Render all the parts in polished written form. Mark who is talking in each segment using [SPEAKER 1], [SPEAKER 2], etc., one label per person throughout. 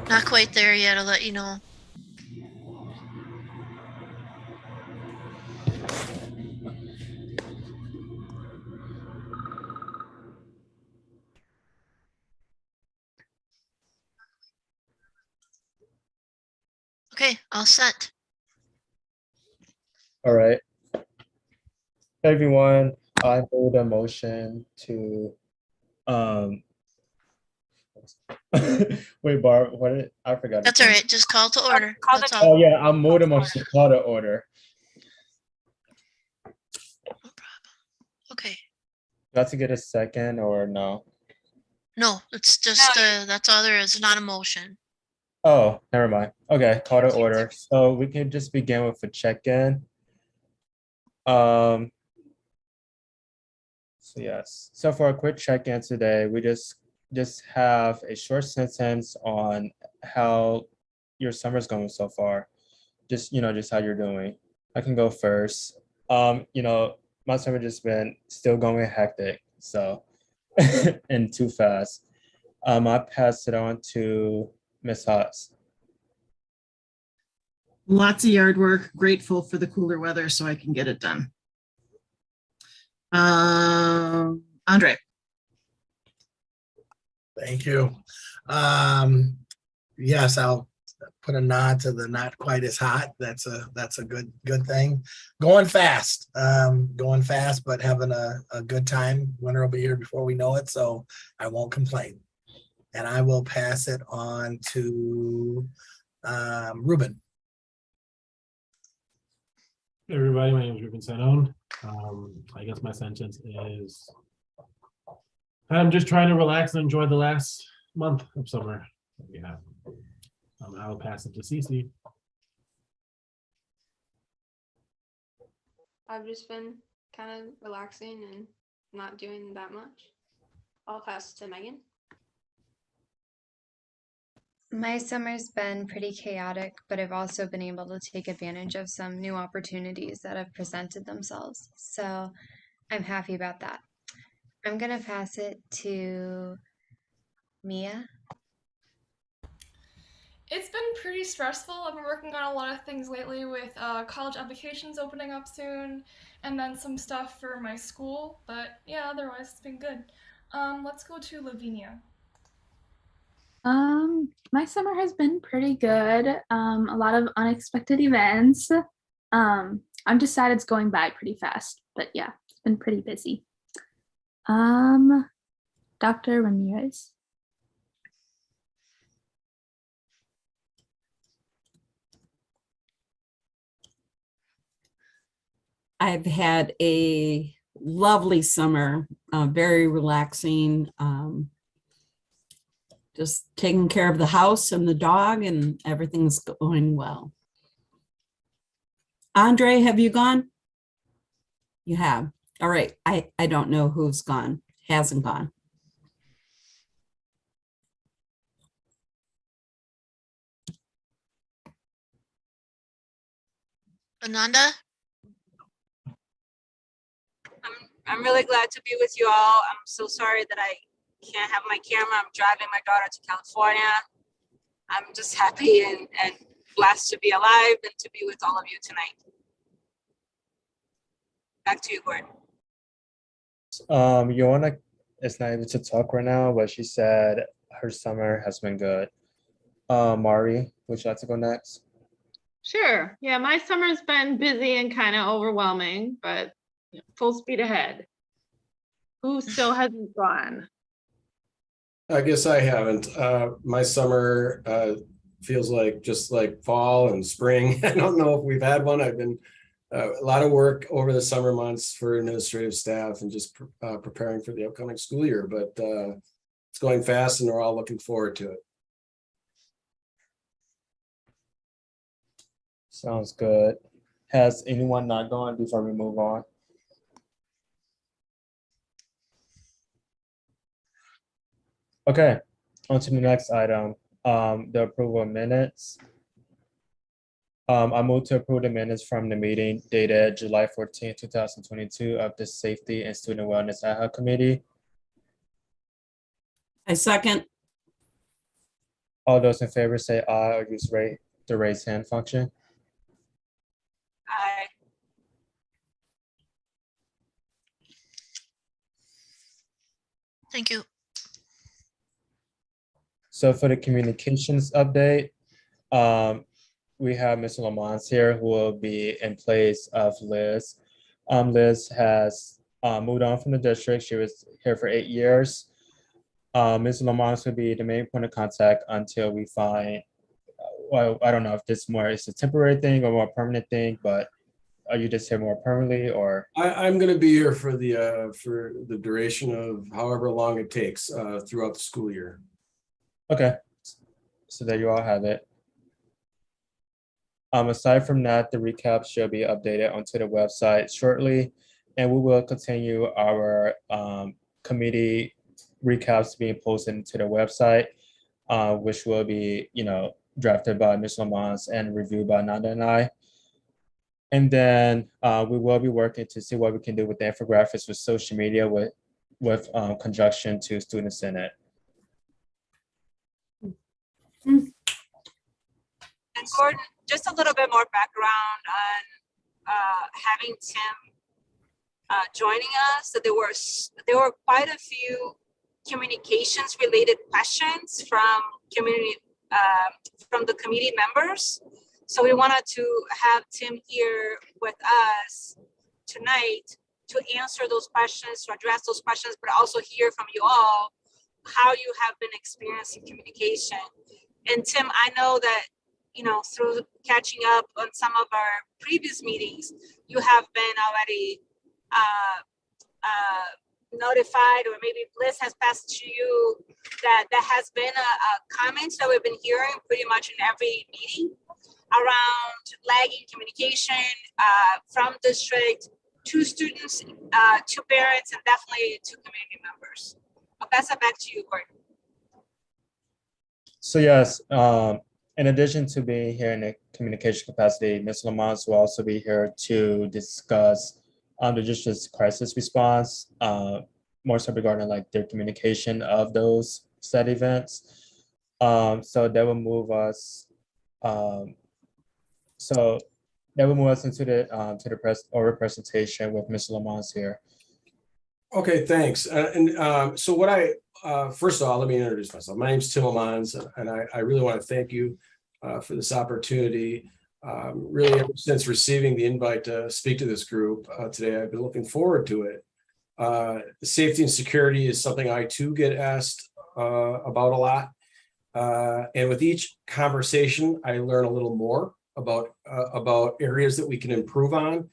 [SPEAKER 1] Not quite there yet, I'll let you know. Okay, all set.
[SPEAKER 2] All right. Hey, everyone, I made a motion to um wait, Barb, I forgot his
[SPEAKER 1] That's all
[SPEAKER 2] name.
[SPEAKER 1] right, just call to order.
[SPEAKER 3] Call the
[SPEAKER 1] That's all.
[SPEAKER 2] Oh yeah, I moved a motion to call to order.
[SPEAKER 1] No problem. Okay.
[SPEAKER 2] Got to get a second or no?
[SPEAKER 1] No, it's just,
[SPEAKER 3] No,
[SPEAKER 1] that's all there is, not a motion.
[SPEAKER 2] Oh, never mind. Okay, call to order. So we can just begin with a check-in. So yes. So for a quick check-in today, we just have a short sentence on how your summer's going so far. Just how you're doing. I can go first. My summer just been still going hectic, so and too fast. I pass it on to Miss Haas.
[SPEAKER 4] Lots of yard work, grateful for the cooler weather so I can get it done. Andre.
[SPEAKER 5] Thank you. Yes, I'll put a nod to the not quite as hot. That's a good thing. Going fast, but having a good time. Winter will be here before we know it, so I won't complain. And I will pass it on to Ruben.
[SPEAKER 6] Hey everybody, my name is Ruben Sanon. I guess my sentence is I'm just trying to relax and enjoy the last month of summer that we have. I'll pass it to Cece.
[SPEAKER 7] I've just been kind of relaxing and not doing that much. I'll pass to Megan.
[SPEAKER 8] My summer's been pretty chaotic, but I've also been able to take advantage of some new opportunities that have presented themselves. So I'm happy about that. I'm going to pass it to Mia.
[SPEAKER 9] It's been pretty stressful. I've been working on a lot of things lately with college applications opening up soon, and then some stuff for my school. But yeah, otherwise it's been good. Let's go to Lavinia.
[SPEAKER 10] My summer has been pretty good. A lot of unexpected events. I'm just sad it's going by pretty fast, but yeah, it's been pretty busy. Dr. Ramirez.
[SPEAKER 3] I've had a lovely summer, very relaxing. Just taking care of the house and the dog, and everything's going well. Andre, have you gone? You have. All right. I don't know who's gone, hasn't gone.
[SPEAKER 1] Ananda?
[SPEAKER 11] I'm really glad to be with you all. I'm so sorry that I can't have my camera. I'm driving my daughter to California. I'm just happy and blessed to be alive and to be with all of you tonight. Back to you, Gordon.
[SPEAKER 2] Joanna is not able to talk right now, but she said her summer has been good. Mari, would you like to go next?
[SPEAKER 12] Sure. Yeah, my summer's been busy and kind of overwhelming, but full speed ahead. Who still hasn't gone?
[SPEAKER 13] I guess I haven't. My summer feels like just like fall and spring. I don't know if we've had one. I've been a lot of work over the summer months for administrative staff and just preparing for the upcoming school year, but it's going fast and we're all looking forward to it.
[SPEAKER 2] Sounds good. Has anyone not gone before we move on? Okay, on to the next item, the approval of minutes. I move to approve the minutes from the meeting dated July 14, 2022 of the Safety and Student Wellness Ad Hoc Committee.
[SPEAKER 3] I second.
[SPEAKER 2] All those in favor say aye or use the raise hand function.
[SPEAKER 11] Aye.
[SPEAKER 1] Thank you.
[SPEAKER 2] So for the communications update, we have Ms. Lamont here who will be in place of Liz. Liz has moved on from the district. She was here for 8 years. Ms. Lamont will be the main point of contact until we find, well, I don't know if this more is a temporary thing or more permanent thing, but are you just here more permanently or?
[SPEAKER 13] I'm going to be here for the duration of however long it takes throughout the school year.
[SPEAKER 2] Okay, so there you all have it. Aside from that, the recap should be updated onto the website shortly, and we will continue our committee recaps being posted into the website, which will be, drafted by Ms. Lamont and reviewed by Nanda and I. And then we will be working to see what we can do with the infographics with social media with conjunction to Student Senate.
[SPEAKER 11] And Gordon, just a little bit more background on having Tim joining us. So there were quite a few communications related questions from the committee members. So we wanted to have Tim here with us tonight to answer those questions, to address those questions, but also hear from you all how you have been experiencing communication. And Tim, I know that, through catching up on some of our previous meetings, you have been already notified, or maybe Bliss has passed to you that has been a comment that we've been hearing pretty much in every meeting around lagging communication from district to students, to parents, and definitely to community members. I'll pass it back to you, Gordon.
[SPEAKER 2] So yes, in addition to being here in a communication capacity, Ms. Lamont will also be here to discuss the district's crisis response, more so regarding like their communication of those said events. So that will move us. So that will move us into the oral presentation with Ms. Lamont here.
[SPEAKER 13] Okay, thanks. So what first of all, let me introduce myself. My name is Tim Lamont, and I really want to thank you for this opportunity. Really, ever since receiving the invite to speak to this group today, I've been looking forward to it. Safety and security is something I too get asked about a lot. And with each conversation, I learn a little more about areas that we can improve on.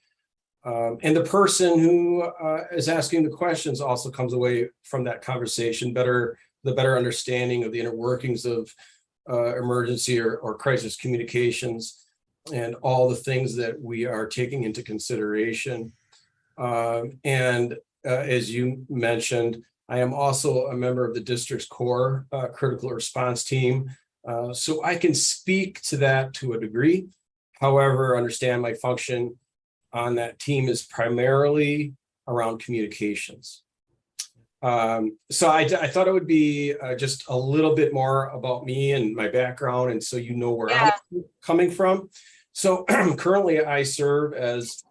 [SPEAKER 13] And the person who is asking the questions also comes away from that conversation the better understanding of the inner workings of emergency or crisis communications and all the things that we are taking into consideration. And as you mentioned, I am also a member of the district's core critical response team. So I can speak to that to a degree. However, understand my function on that team is primarily around communications. So I thought it would be just a little bit more about me and my background, and so you know where I'm coming from. So currently I serve as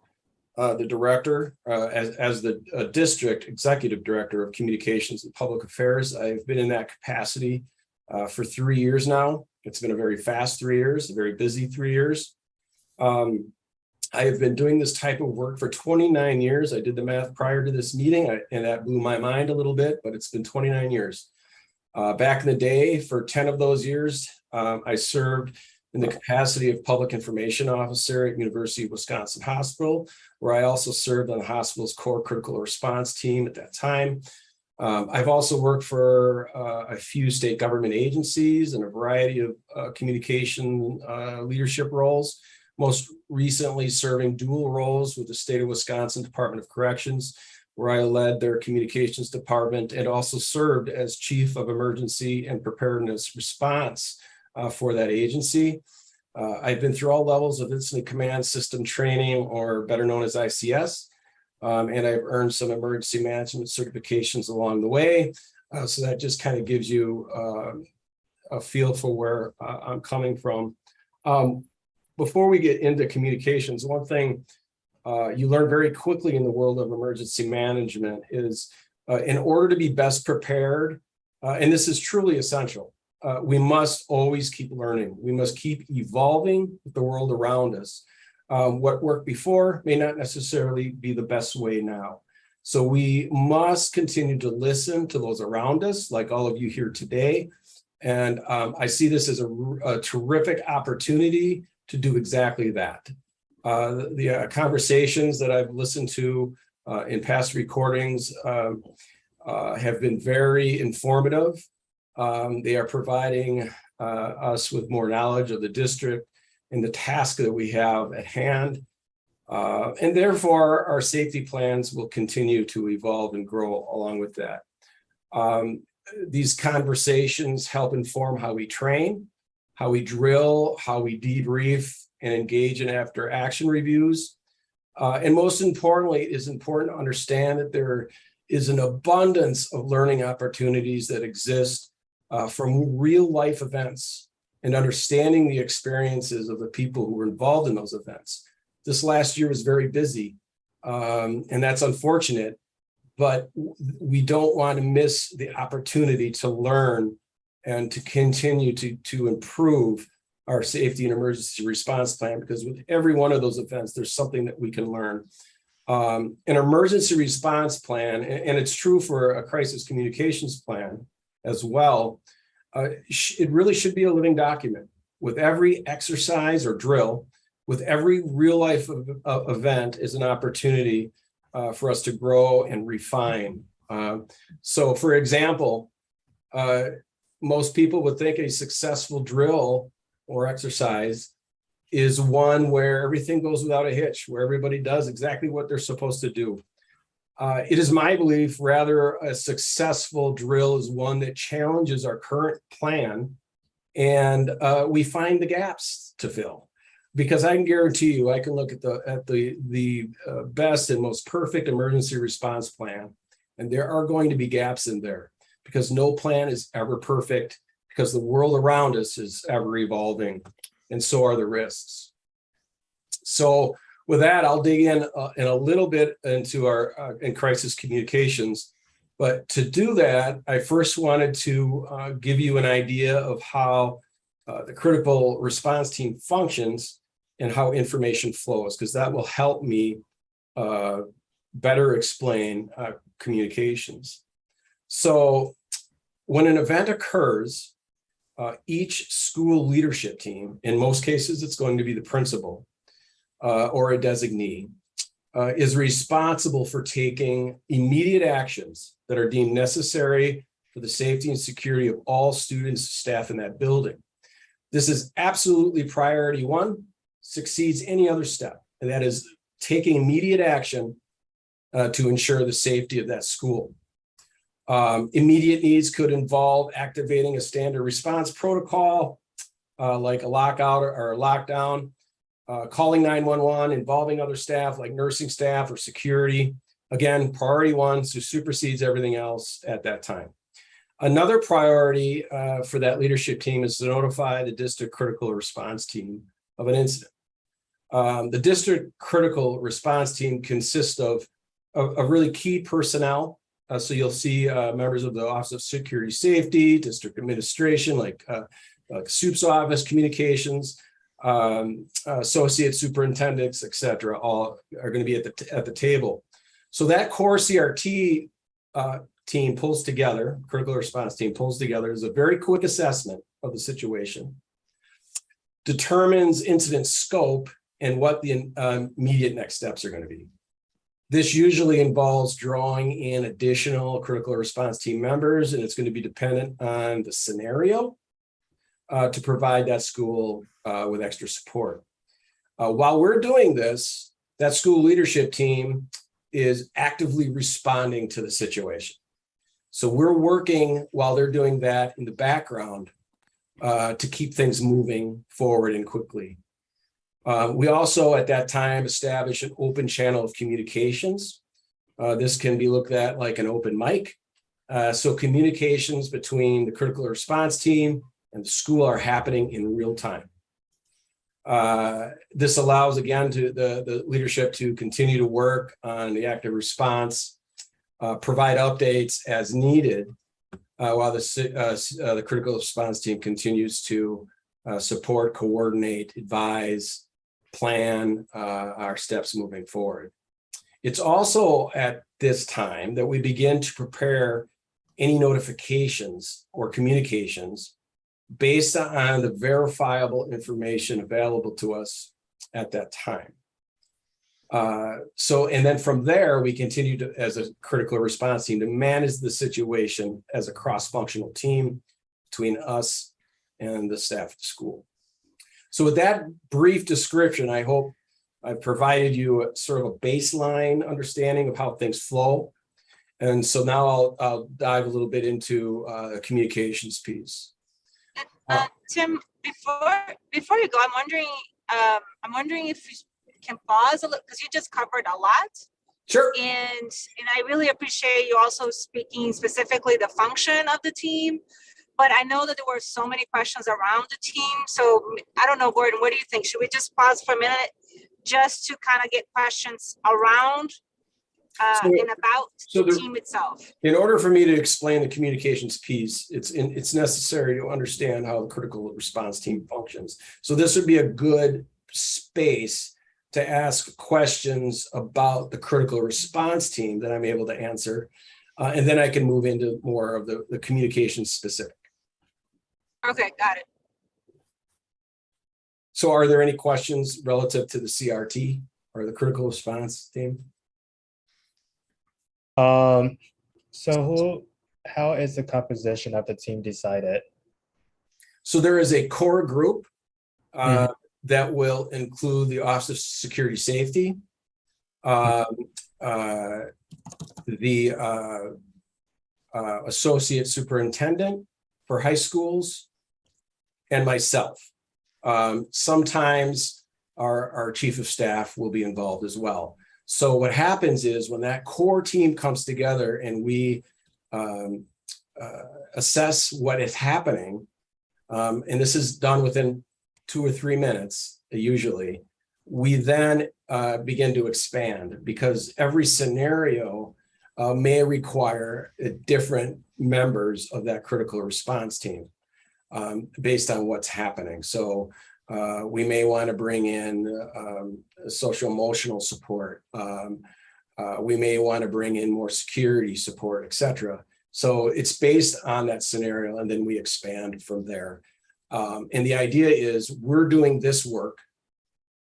[SPEAKER 13] the director, as the district executive director of communications and public affairs. I've been in that capacity for 3 years now. It's been a very fast 3 years, a very busy 3 years. I have been doing this type of work for 29 years. I did the math prior to this meeting, and that blew my mind a little bit, but it's been 29 years. Back in the day, for 10 of those years, I served in the capacity of public information officer at University of Wisconsin Hospital, where I also served on the hospital's core critical response team at that time. I've also worked for a few state government agencies and a variety of communication leadership roles. Most recently serving dual roles with the state of Wisconsin Department of Corrections, where I led their communications department and also served as chief of emergency and preparedness response for that agency. I've been through all levels of incident command system training, or better known as ICS, and I've earned some emergency management certifications along the way. So that just kind of gives you a feel for where I'm coming from. Before we get into communications, one thing you learn very quickly in the world of emergency management is in order to be best prepared, and this is truly essential, we must always keep learning. We must keep evolving with the world around us. What worked before may not necessarily be the best way now. So we must continue to listen to those around us, like all of you here today. And I see this as a terrific opportunity to do exactly that. The conversations that I've listened to in past recordings have been very informative. They are providing us with more knowledge of the district and the task that we have at hand. And therefore, our safety plans will continue to evolve and grow along with that. These conversations help inform how we train, how we drill, how we debrief and engage in after action reviews. And most importantly, it is important to understand that there is an abundance of learning opportunities that exist from real life events and understanding the experiences of the people who were involved in those events. This last year was very busy, and that's unfortunate, but we don't want to miss the opportunity to learn and to continue to improve our safety and emergency response plan, because with every one of those events, there's something that we can learn. An emergency response plan, and it's true for a crisis communications plan as well, it really should be a living document. With every exercise or drill, with every real life event is an opportunity for us to grow and refine. So for example, most people would think a successful drill or exercise is one where everything goes without a hitch, where everybody does exactly what they're supposed to do. It is my belief, rather, a successful drill is one that challenges our current plan and we find the gaps to fill. Because I can guarantee you, I can look at the best and most perfect emergency response plan, and there are going to be gaps in there because no plan is ever perfect, because the world around us is ever evolving, and so are the risks. So with that, I'll dig in a little bit into our in crisis communications. But to do that, I first wanted to give you an idea of how the critical response team functions and how information flows, because that will help me better explain communications. So when an event occurs, each school leadership team, in most cases, it's going to be the principal or a designee, is responsible for taking immediate actions that are deemed necessary for the safety and security of all students, staff in that building. This is absolutely priority one, succeeds any other step, and that is taking immediate action to ensure the safety of that school. Immediate needs could involve activating a standard response protocol, like a lockout or a lockdown, calling 911, involving other staff like nursing staff or security. Again, priority one, so supersedes everything else at that time. Another priority for that leadership team is to notify the district critical response team of an incident. The district critical response team consists of really key personnel. So you'll see members of the Office of Security Safety, district administration, like SOOP's office, communications, associate superintendents, et cetera, all are going to be at the table. So that core CRT team pulls together, critical response team pulls together, is a very quick assessment of the situation, determines incident scope and what the immediate next steps are going to be. This usually involves drawing in additional critical response team members, and it's going to be dependent on the scenario to provide that school with extra support. While we're doing this, that school leadership team is actively responding to the situation. So we're working while they're doing that in the background to keep things moving forward and quickly. We also, at that time, establish an open channel of communications. This can be looked at like an open mic. So communications between the critical response team and the school are happening in real time. This allows, again, to the leadership to continue to work on the active response, provide updates as needed, while the critical response team continues to support, coordinate, advise, plan our steps moving forward. It's also at this time that we begin to prepare any notifications or communications based on the verifiable information available to us at that time. And then from there, we continue to, as a critical response team, to manage the situation as a cross-functional team between us and the staff at the school. So with that brief description, I hope I've provided you a sort of a baseline understanding of how things flow. And so now I'll dive a little bit into the communications piece.
[SPEAKER 11] Tim, before you go, I'm wondering if you can pause a little, because you just covered a lot.
[SPEAKER 13] Sure.
[SPEAKER 11] And I really appreciate you also speaking specifically the function of the team. But I know that there were so many questions around the team. So I don't know, Gordon, what do you think? Should we just pause for a minute just to kind of get questions around and about the team itself?
[SPEAKER 13] In order for me to explain the communications piece, it's necessary to understand how the critical response team functions. So this would be a good space to ask questions about the critical response team that I'm able to answer. And then I can move into more of the communication specific.
[SPEAKER 11] Okay, got it.
[SPEAKER 13] So are there any questions relative to the CRT or the critical response team?
[SPEAKER 2] So how is the composition of the team decided?
[SPEAKER 13] So there is a core group that will include the Office of Security Safety, the Associate Superintendent for high schools, and myself. Sometimes our Chief of Staff will be involved as well. So what happens is when that core team comes together and we assess what is happening, and this is done within 2 or 3 minutes, usually, we then begin to expand, because every scenario may require different members of that critical response team based on what's happening. So we may want to bring in social emotional support. We may want to bring in more security support, etc. So it's based on that scenario, and then we expand from there. And the idea is we're doing this work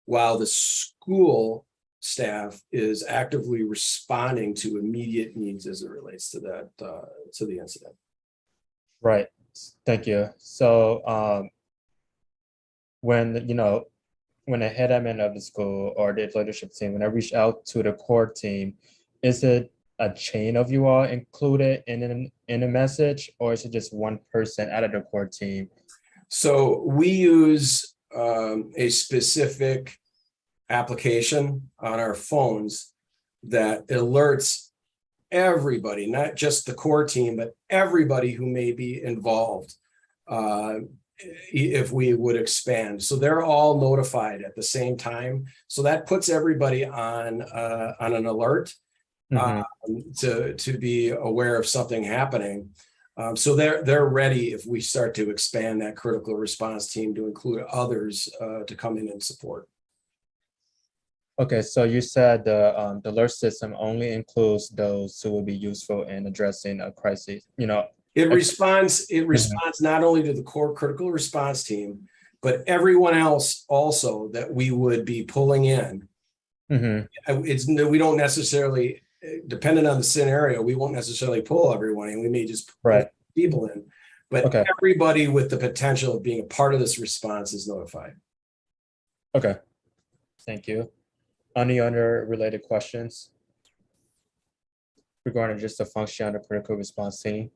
[SPEAKER 13] while the school staff is actively responding to immediate needs as it relates to that, to the incident.
[SPEAKER 2] Right. Thank you. So when the head admin of the school or the leadership team, when I reach out to the core team, is it a chain of you all included in a message, or is it just one person out of the core team?
[SPEAKER 13] So we use a specific application on our phones that alerts everybody, not just the core team, but everybody who may be involved if we would expand. So they're all notified at the same time. So that puts everybody on an alert to be aware of something happening. So they're ready if we start to expand that critical response team to include others to come in and support.
[SPEAKER 2] Okay, so you said the alert system only includes those who will be useful in addressing a crisis.
[SPEAKER 13] It responds not only to the core critical response team, but everyone else also that we would be pulling in. We don't necessarily, dependent on the scenario, we won't necessarily pull everyone in. We may just pull people in, but everybody with the potential of being a part of this response is notified.
[SPEAKER 2] Okay, thank you. Any other related questions regarding just the function of the critical response team?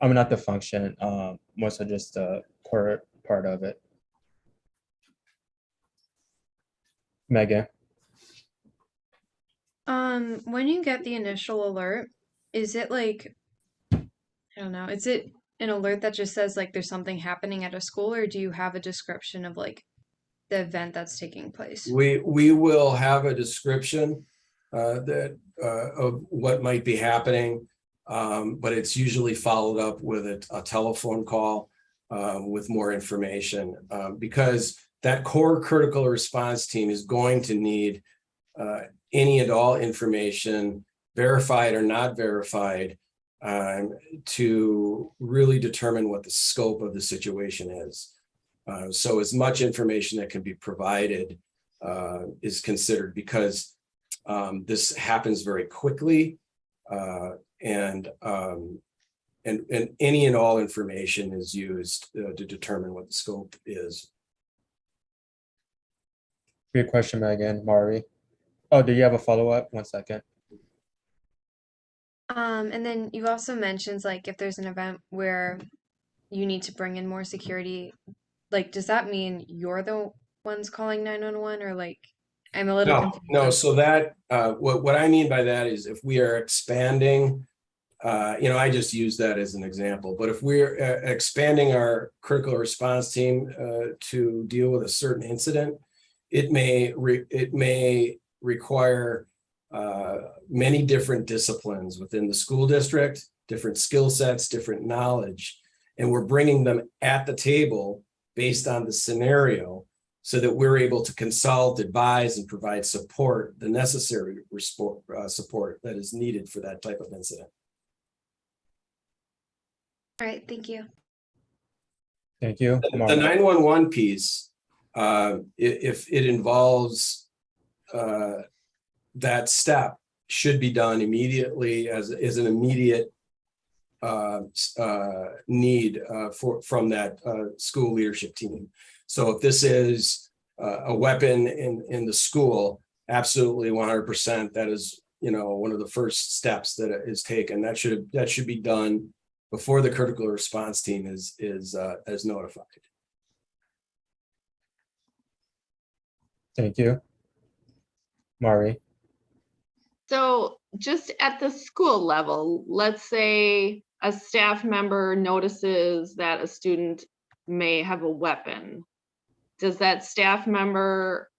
[SPEAKER 2] I mean, not the function, more so just the core part of it. Megan?
[SPEAKER 8] When you get the initial alert, is it like, I don't know, is it an alert that just says like there's something happening at a school, or do you have a description of like the event that's taking place?
[SPEAKER 13] We will have a description of what might be happening, but it's usually followed up with a telephone call with more information, because that core critical response team is going to need any and all information, verified or not verified, to really determine what the scope of the situation is. So as much information that can be provided is considered, because this happens very quickly, and any and all information is used to determine what the scope is.
[SPEAKER 2] Great question, Megan. Mari. Oh, do you have a follow-up? 1 second.
[SPEAKER 8] And then you also mentioned like if there's an event where you need to bring in more security, like does that mean you're the ones calling 911, or like I'm a little
[SPEAKER 13] No,
[SPEAKER 8] confused.
[SPEAKER 13] no. So that what I mean by that is if we are expanding, I just use that as an example, but if we're expanding our critical response team to deal with a certain incident, it may require many different disciplines within the school district, different skill sets, different knowledge, and we're bringing them at the table based on the scenario, so that we're able to consult, advise, and provide support, the necessary support that is needed for that type of incident.
[SPEAKER 8] All right, thank you.
[SPEAKER 2] Thank you.
[SPEAKER 13] The
[SPEAKER 2] Mari.
[SPEAKER 13] 911 piece, if it involves that step, should be done immediately as an immediate need from that school leadership team. So if this is a weapon in the school, absolutely 100%, that is, one of the first steps that is taken. That should be done before the critical response team is notified.
[SPEAKER 2] Thank you. Mari.
[SPEAKER 12] So just at the school level, let's say a staff member notices that a student may have a weapon. Does that staff member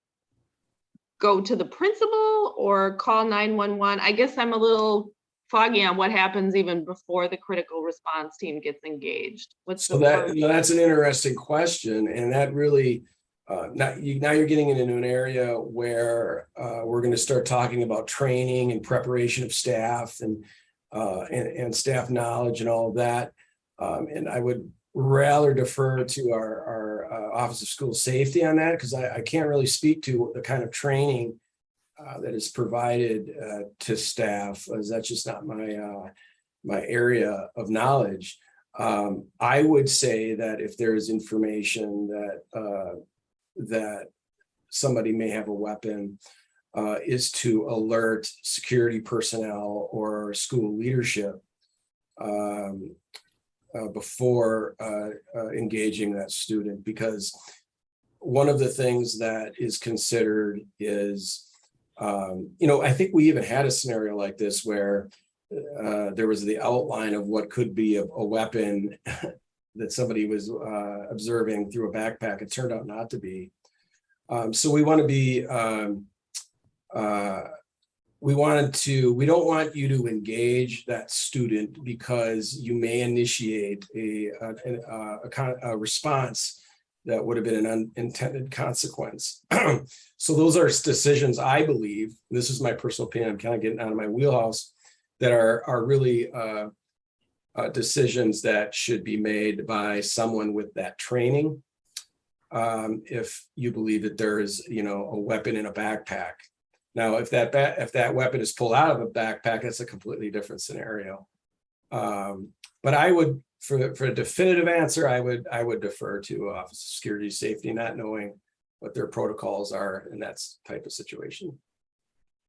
[SPEAKER 12] go to the principal or call 911? I guess I'm a little foggy on what happens even before the critical response team gets engaged. What's
[SPEAKER 13] So
[SPEAKER 12] the first?
[SPEAKER 13] that's an interesting question, and that really now you're getting into an area where we're going to start talking about training and preparation of staff and staff knowledge and all of that. And I would rather defer to our Office of School Safety on that, because I can't really speak to the kind of training that is provided to staff, as that's just not my area of knowledge. I would say that if there is information that somebody may have a weapon, is to alert security personnel or school leadership before engaging that student, because one of the things that is considered is, I think we even had a scenario like this where there was the outline of what could be a weapon that somebody was observing through a backpack. It turned out not to be. So we want to be, we don't want you to engage that student because you may initiate a response that would have been an unintended consequence. So those are decisions, I believe, this is my personal opinion, I'm kind of getting out of my wheelhouse, that are really decisions that should be made by someone with that training. If you believe that there is, a weapon in a backpack. Now, if that weapon is pulled out of a backpack, that's a completely different scenario. But I would, for a definitive answer, I would defer to Office of Security Safety, not knowing what their protocols are in that type of situation.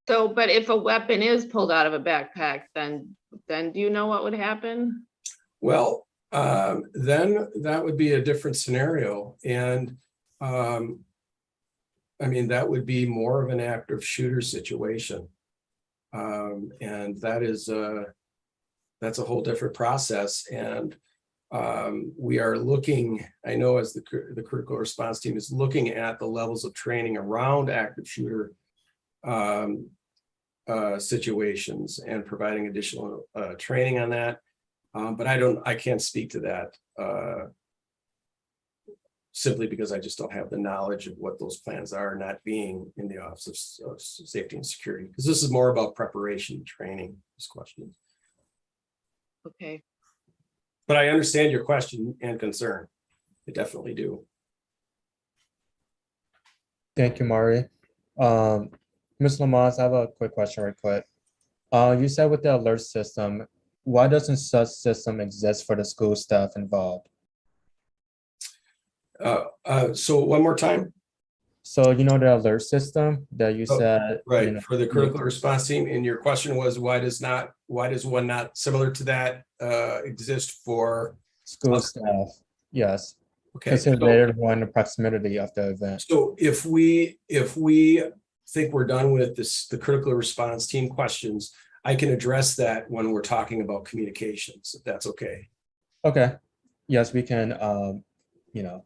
[SPEAKER 12] So, but if a weapon is pulled out of a backpack, then do you know what would happen?
[SPEAKER 13] Well, then that would be a different scenario. And that would be more of an active shooter situation. And that's a whole different process. And We are looking, I know as the critical response team is looking at the levels of training around active shooter situations and providing additional training on that. But I can't speak to that simply because I just don't have the knowledge of what those plans are, not being in the Office of Safety and Security, because this is more about preparation and training, this question.
[SPEAKER 12] Okay.
[SPEAKER 13] But I understand your question and concern. I definitely do.
[SPEAKER 2] Thank you, Mari. Ms. Lamont, I have a quick question right quick. You said with the alert system, why doesn't such system exist for the school staff involved?
[SPEAKER 13] So one more time.
[SPEAKER 2] So you know the alert system that you said,
[SPEAKER 13] Right,
[SPEAKER 2] you know,
[SPEAKER 13] for the critical response team, and your question was why does one not similar to that exist for
[SPEAKER 2] school staff? Yes.
[SPEAKER 13] Okay,
[SPEAKER 2] Because they're the one in the proximity of the event.
[SPEAKER 13] so if we think we're done with the critical response team questions, I can address that when we're talking about communications, if that's okay.
[SPEAKER 2] Okay. Yes, we can you know,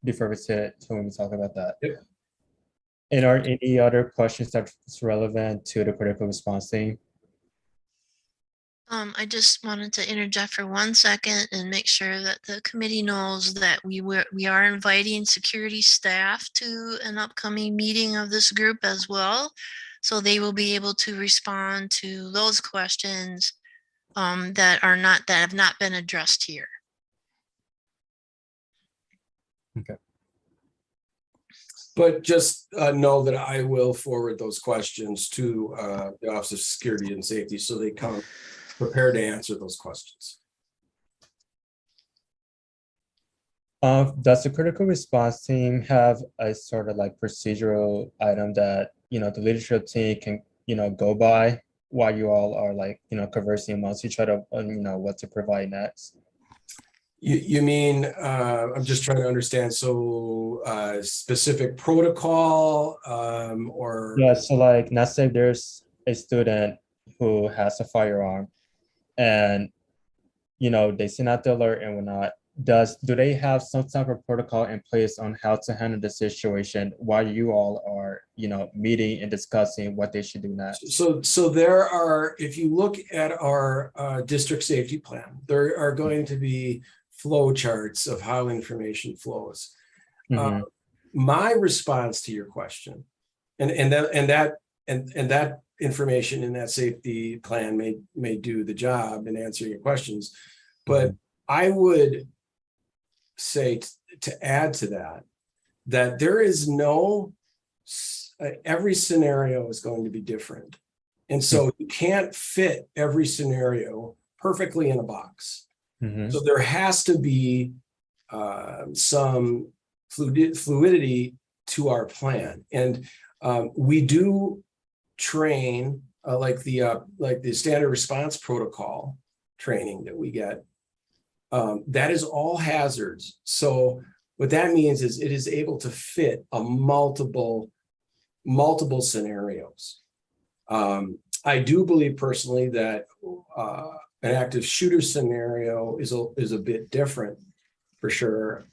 [SPEAKER 2] defer to when we talk about that.
[SPEAKER 13] Yep.
[SPEAKER 2] And are any other questions that's relevant to the critical response team?
[SPEAKER 1] I just wanted to interject for 1 second and make sure that the committee knows that we are inviting security staff to an upcoming meeting of this group as well. So they will be able to respond to those questions that have not been addressed here.
[SPEAKER 2] Okay.
[SPEAKER 13] But just know that I will forward those questions to the Office of Security and Safety so they come prepared to answer those questions.
[SPEAKER 2] Does the critical response team have a sort of like procedural item that, you know, the leadership team can, you know, go by while you all are like, you know, conversing amongst each other on, you know, what to provide next?
[SPEAKER 13] You mean, I'm just trying to understand, so specific protocol or?
[SPEAKER 2] Yeah, so like, let's say there's a student who has a firearm and, you know, they send out the alert and whatnot. Do they have some type of protocol in place on how to handle the situation while you all are, you know, meeting and discussing what they should do next?
[SPEAKER 13] So there are, if you look at our district safety plan, there are going to be flow charts of how information flows.
[SPEAKER 2] Mhm.
[SPEAKER 13] My response to your question, and that information in that safety plan may do the job in answering your questions, but I would say to add to that there is no, every scenario is going to be different. And so you can't fit every scenario perfectly in a box. So there has to be some fluidity to our plan. And we do train like the standard response protocol training that we get. That is all hazards. So what that means is it is able to fit a multiple scenarios. I do believe personally that an active shooter scenario is a bit different for sure.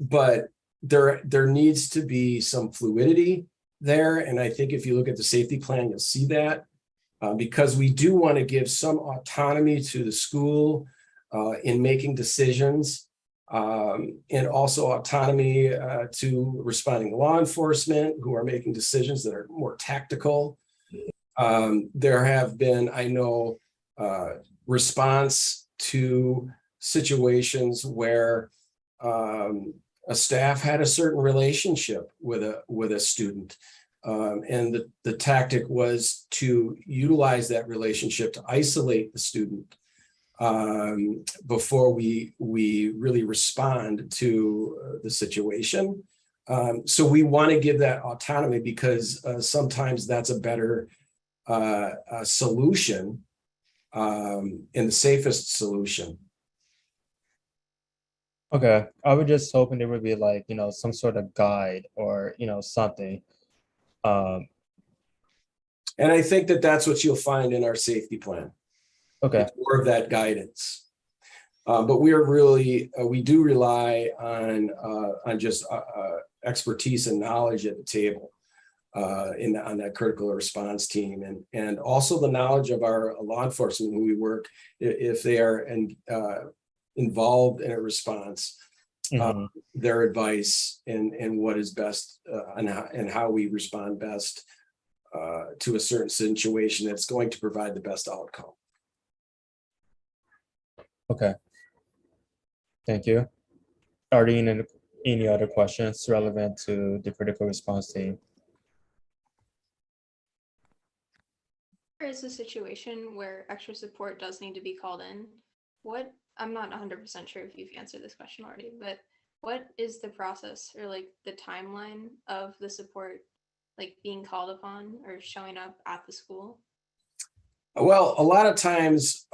[SPEAKER 13] But there needs to be some fluidity there. And I think if you look at the safety plan, you'll see that because we do want to give some autonomy to the school in making decisions and also autonomy to responding to law enforcement who are making decisions that are more tactical. There have been, I know, response to situations where a staff had a certain relationship with a student. And the tactic was to utilize that relationship to isolate the student before we really respond to the situation. So we want to give that autonomy because sometimes that's a better solution and the safest solution.
[SPEAKER 2] Okay, I was just hoping there would be like, you know, some sort of guide or, you know, something.
[SPEAKER 13] And I think that that's what you'll find in our safety plan.
[SPEAKER 2] Okay.
[SPEAKER 13] It's more of that guidance. But we are really, we do rely on just expertise and knowledge at the table on that critical response team, and also the knowledge of our law enforcement who we work, if they are involved in a response, their advice and what is best and how we respond best to a certain situation that's going to provide the best outcome.
[SPEAKER 2] Okay. Thank you. Are there any other questions relevant to the critical response team?
[SPEAKER 7] There is a situation where extra support does need to be called in. I'm not 100% sure if you've answered this question already, but what is the process or like the timeline of the support like being called upon or showing up at the school?
[SPEAKER 13] Well, a lot of times,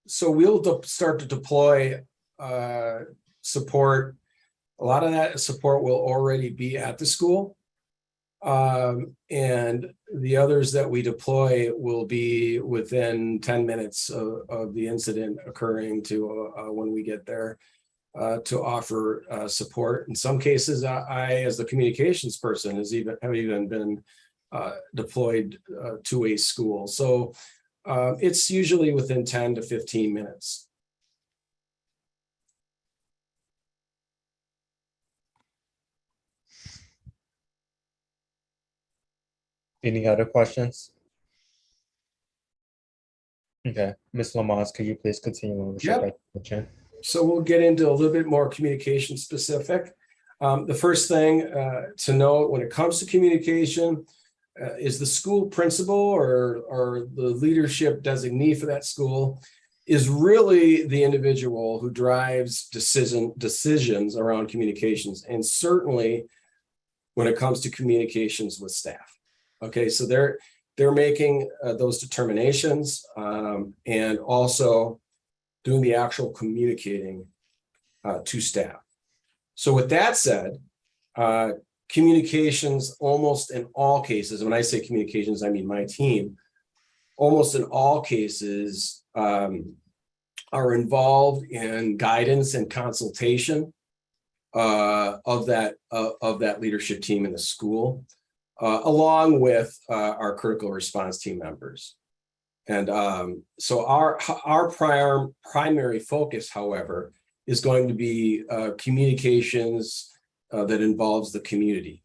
[SPEAKER 13] so we'll start to deploy support. A lot of that support will already be at the school. And the others that we deploy will be within 10 minutes of the incident occurring to when we get there to offer support. In some cases, I, as the communications person, have even been deployed to a school. So it's usually within 10 to 15 minutes.
[SPEAKER 2] Any other questions? Okay, Ms. Lamont, could you please continue on with your question?
[SPEAKER 13] So we'll get into a little bit more communication specific. The first thing to note when it comes to communication is the school principal or the leadership designee for that school is really the individual who drives decisions around communications, and certainly when it comes to communications with staff. Okay, so they're making those determinations and also doing the actual communicating to staff. So with that said, communications almost in all cases, when I say communications, I mean my team, almost in all cases are involved in guidance and consultation of that leadership team in the school, along with our critical response team members. And so our primary focus, however, is going to be communications that involves the community.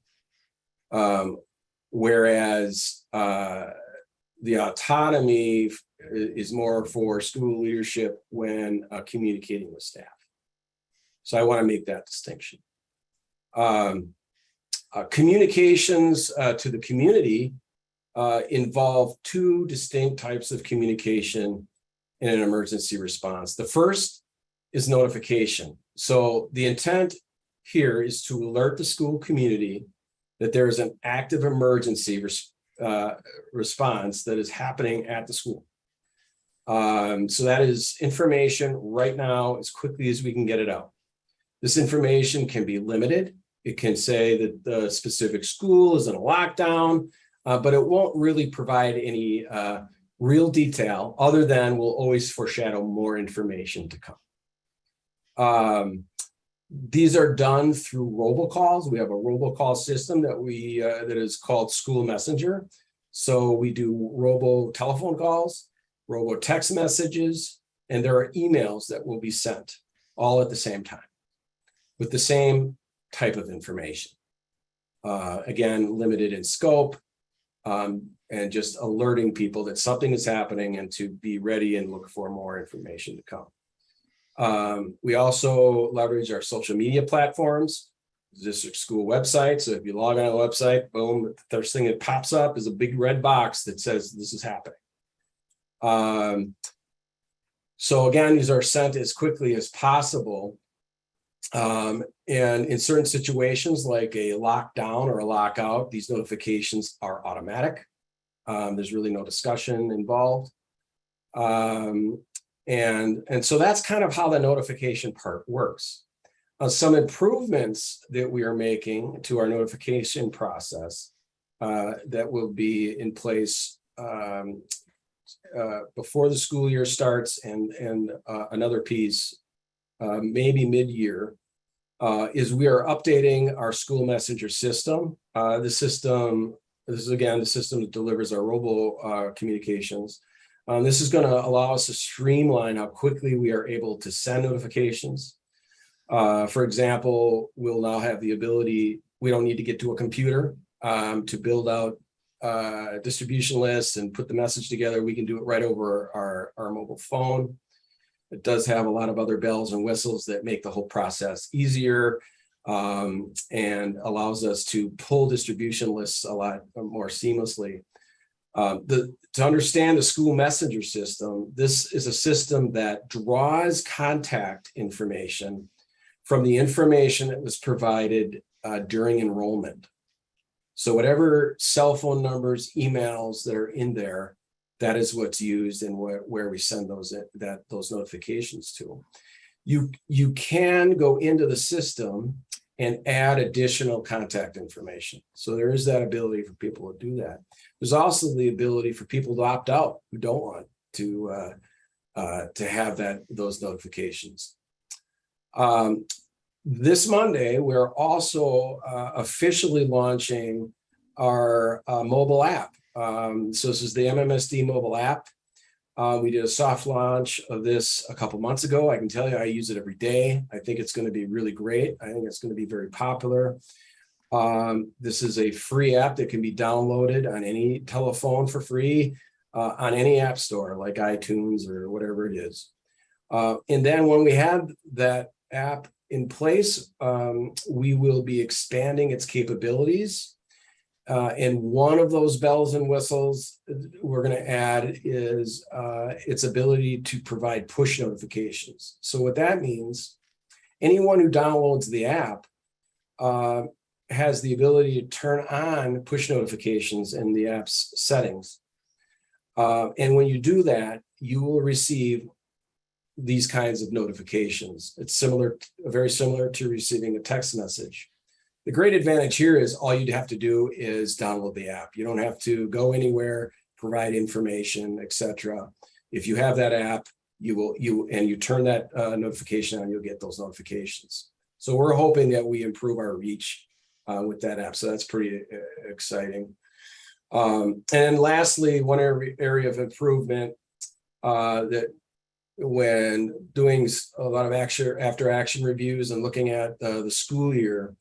[SPEAKER 13] Whereas the autonomy is more for school leadership when communicating with staff. So I want to make that distinction. Communications to the community involve two distinct types of communication in an emergency response. The first is notification. So the intent here is to alert the school community that there is an active emergency response that is happening at the school. So that is information right now as quickly as we can get it out. This information can be limited. It can say that the specific school is in a lockdown, but it won't really provide any real detail other than we'll always foreshadow more information to come. These are done through robocalls. We have a robocall system that is called School Messenger. So we do robo telephone calls, robo text messages, and there are emails that will be sent all at the same time with the same type of information. Again, limited in scope, and just alerting people that something is happening and to be ready and look for more information to come. We also leverage our social media platforms, district school website. So if you log on to the website, boom, the first thing that pops up is a big red box that says this is happening. So again, these are sent as quickly as possible. And in certain situations like a lockdown or a lockout, these notifications are automatic. There's really no discussion involved. And so that's kind of how the notification part works. Some improvements that we are making to our notification process that will be in place before the school year starts, and another piece, maybe mid-year, is we are updating our school messenger system. This is again the system that delivers our robo communications. This is going to allow us to streamline how quickly we are able to send notifications. For example, we'll now have the ability, we don't need to get to a computer to build out distribution lists and put the message together. We can do it right over our mobile phone. It does have a lot of other bells and whistles that make the whole process easier, and allows us to pull distribution lists a lot more seamlessly. To understand the school messenger system, this is a system that draws contact information from the information that was provided during enrollment. So whatever cell phone numbers, emails that are in there, that is what's used and where we send those notifications to. You can go into the system and add additional contact information. So there is that ability for people to do that. There's also the ability for people to opt out who don't want to have those notifications. This Monday, we're also officially launching our mobile app. So this is the MMSD mobile app. We did a soft launch of this a couple months ago. I can tell you I use it every day. I think it's going to be really great. I think it's going to be very popular. This is a free app that can be downloaded on any telephone for free on any app store like iTunes or whatever it is. And then when we have that app in place, we will be expanding its capabilities. And one of those bells and whistles we're going to add is its ability to provide push notifications. So what that means, anyone who downloads the app has the ability to turn on push notifications in the app's settings. And when you do that, you will receive these kinds of notifications. It's very similar to receiving a text message. The great advantage here is all you'd have to do is download the app. You don't have to go anywhere, provide information, etc. If you have that app, you turn that notification on, you'll get those notifications. So we're hoping that we improve our reach with that app. So that's pretty exciting. And lastly, one area of improvement that when doing a lot of after action reviews and looking at the school year,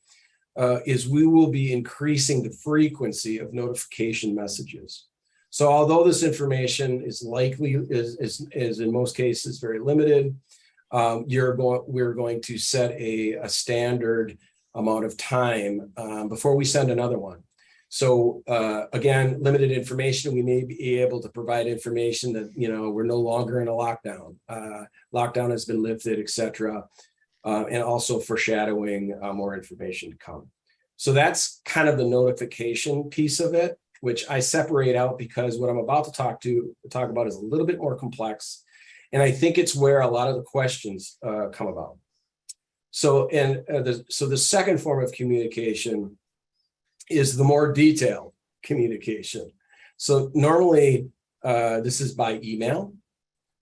[SPEAKER 13] is we will be increasing the frequency of notification messages. So although this information is in most cases very limited, we're going to set a standard amount of time before we send another one. So again, limited information, we may be able to provide information that, we're no longer in a lockdown. Lockdown has been lifted, etc. And also foreshadowing more information to come. So that's kind of the notification piece of it, which I separate out because what I'm about to talk about is a little bit more complex. And I think it's where a lot of the questions come about. So, the second form of communication is the more detailed communication. So normally this is by email.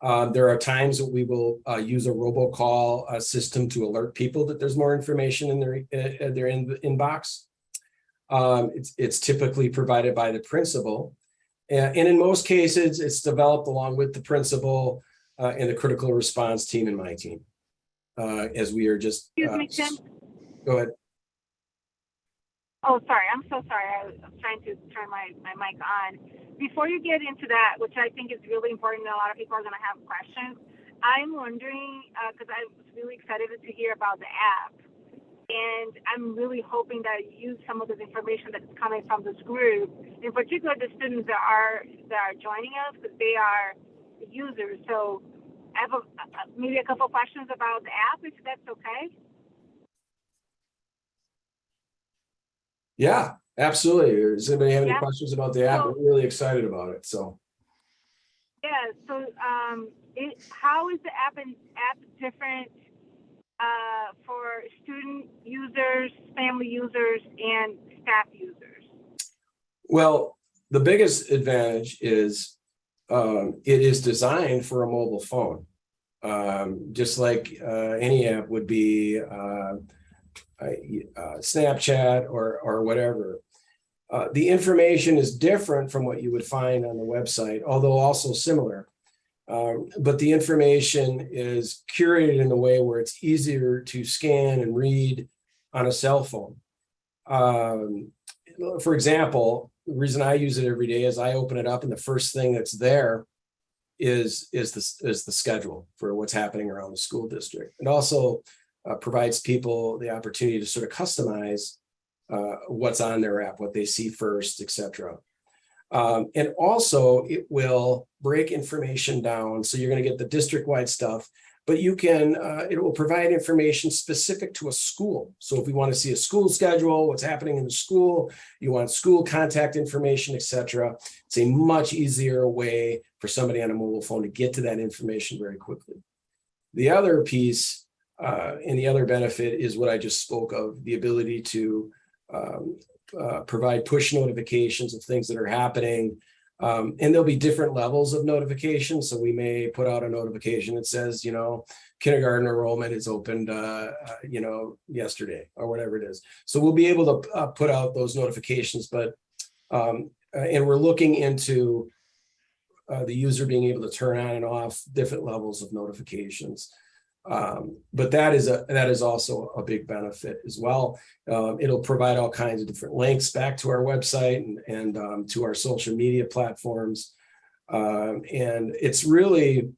[SPEAKER 13] There are times that we will use a robocall system to alert people that there's more information in their inbox. It's typically provided by the principal. And in most cases, it's developed along with the principal and the critical response team and my team. As we are just,
[SPEAKER 11] Excuse me, Tim.
[SPEAKER 13] Go ahead.
[SPEAKER 11] Oh, sorry. I'm so sorry. I was trying to turn my mic on. Before you get into that, which I think is really important, that a lot of people are going to have questions, I'm wondering, because I was really excited to hear about the app, and I'm really hoping that you use some of this information that's coming from this group, in particular the students that are joining us, because they are users. So I have maybe a couple questions about the app, if that's okay.
[SPEAKER 13] Yeah, absolutely. Does anybody have any
[SPEAKER 11] Yeah.
[SPEAKER 13] questions about the app?
[SPEAKER 11] So,
[SPEAKER 13] We're really excited about it. So.
[SPEAKER 11] Yeah. So, how is the app different for student users, family users, and staff users?
[SPEAKER 13] Well, the biggest advantage is it is designed for a mobile phone. Just like any app would be Snapchat or whatever. The information is different from what you would find on the website, although also similar. But the information is curated in a way where it's easier to scan and read on a cell phone. For example, the reason I use it every day is I open it up and the first thing that's there is the schedule for what's happening around the school district. It also provides people the opportunity to sort of customize what's on their app, what they see first, etc. And also it will break information down. So you're going to get the district-wide stuff, but you can, it will provide information specific to a school. So if we want to see a school schedule, what's happening in the school, you want school contact information, etc. It's a much easier way for somebody on a mobile phone to get to that information very quickly. The other piece and the other benefit is what I just spoke of, the ability to provide push notifications of things that are happening. And there'll be different levels of notifications. So we may put out a notification that says, you know, kindergarten enrollment is opened, you know, yesterday or whatever it is. So we'll be able to put out those notifications, but, and we're looking into the user being able to turn on and off different levels of notifications. But that is also a big benefit as well. It'll provide all kinds of different links back to our website and to our social media platforms. And it's really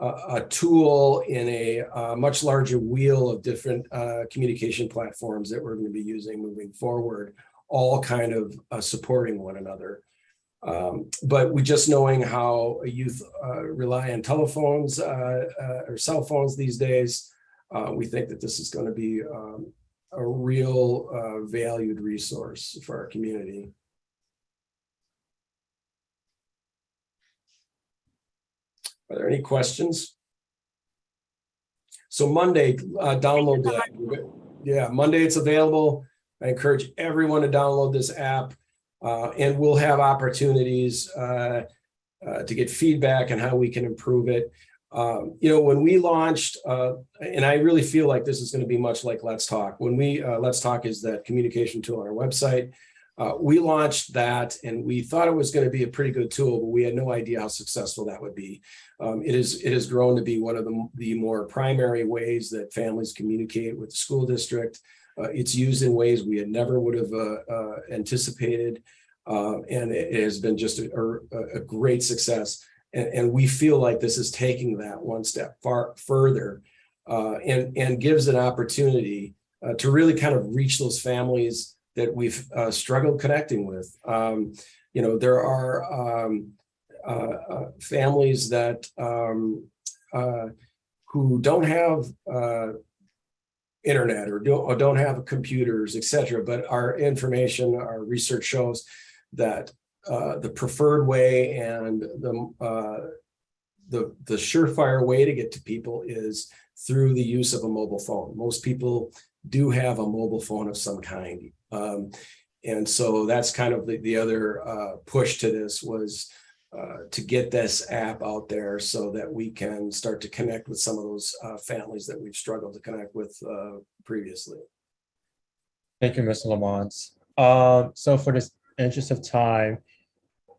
[SPEAKER 13] a tool in a much larger wheel of different communication platforms that we're going to be using moving forward, all kind of supporting one another. But we just knowing how youth rely on telephones or cell phones these days, we think that this is going to be a real valued resource for our community. Are there any questions? So Monday, download the app. Yeah, Monday it's available. I encourage everyone to download this app. And we'll have opportunities to get feedback on how we can improve it. You know, when we launched, and I really feel like this is going to be much like Let's Talk. When we, Let's Talk is that communication tool on our website. We launched that and we thought it was going to be a pretty good tool, but we had no idea how successful that would be. It has grown to be one of the more primary ways that families communicate with the school district. It's used in ways we had never would have anticipated. And it has been just a great success. And we feel like this is taking that one step far further and gives an opportunity to really kind of reach those families that we've struggled connecting with. You know, there are families that who don't have internet or don't have computers, etc. But our information, our research shows that the preferred way and the surefire way to get to people is through the use of a mobile phone. Most people do have a mobile phone of some kind. And so that's kind of the other push to this was to get this app out there so that we can start to connect with some of those families that we've struggled to connect with previously.
[SPEAKER 2] Thank you, Mr. Lamont. So for this interest of time,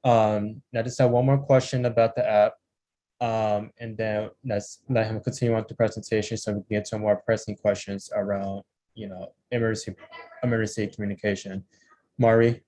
[SPEAKER 2] I just have one more question about the app. And then let's let him continue on the presentation so we can get to more pressing questions around, you know, emergency communication. Mari?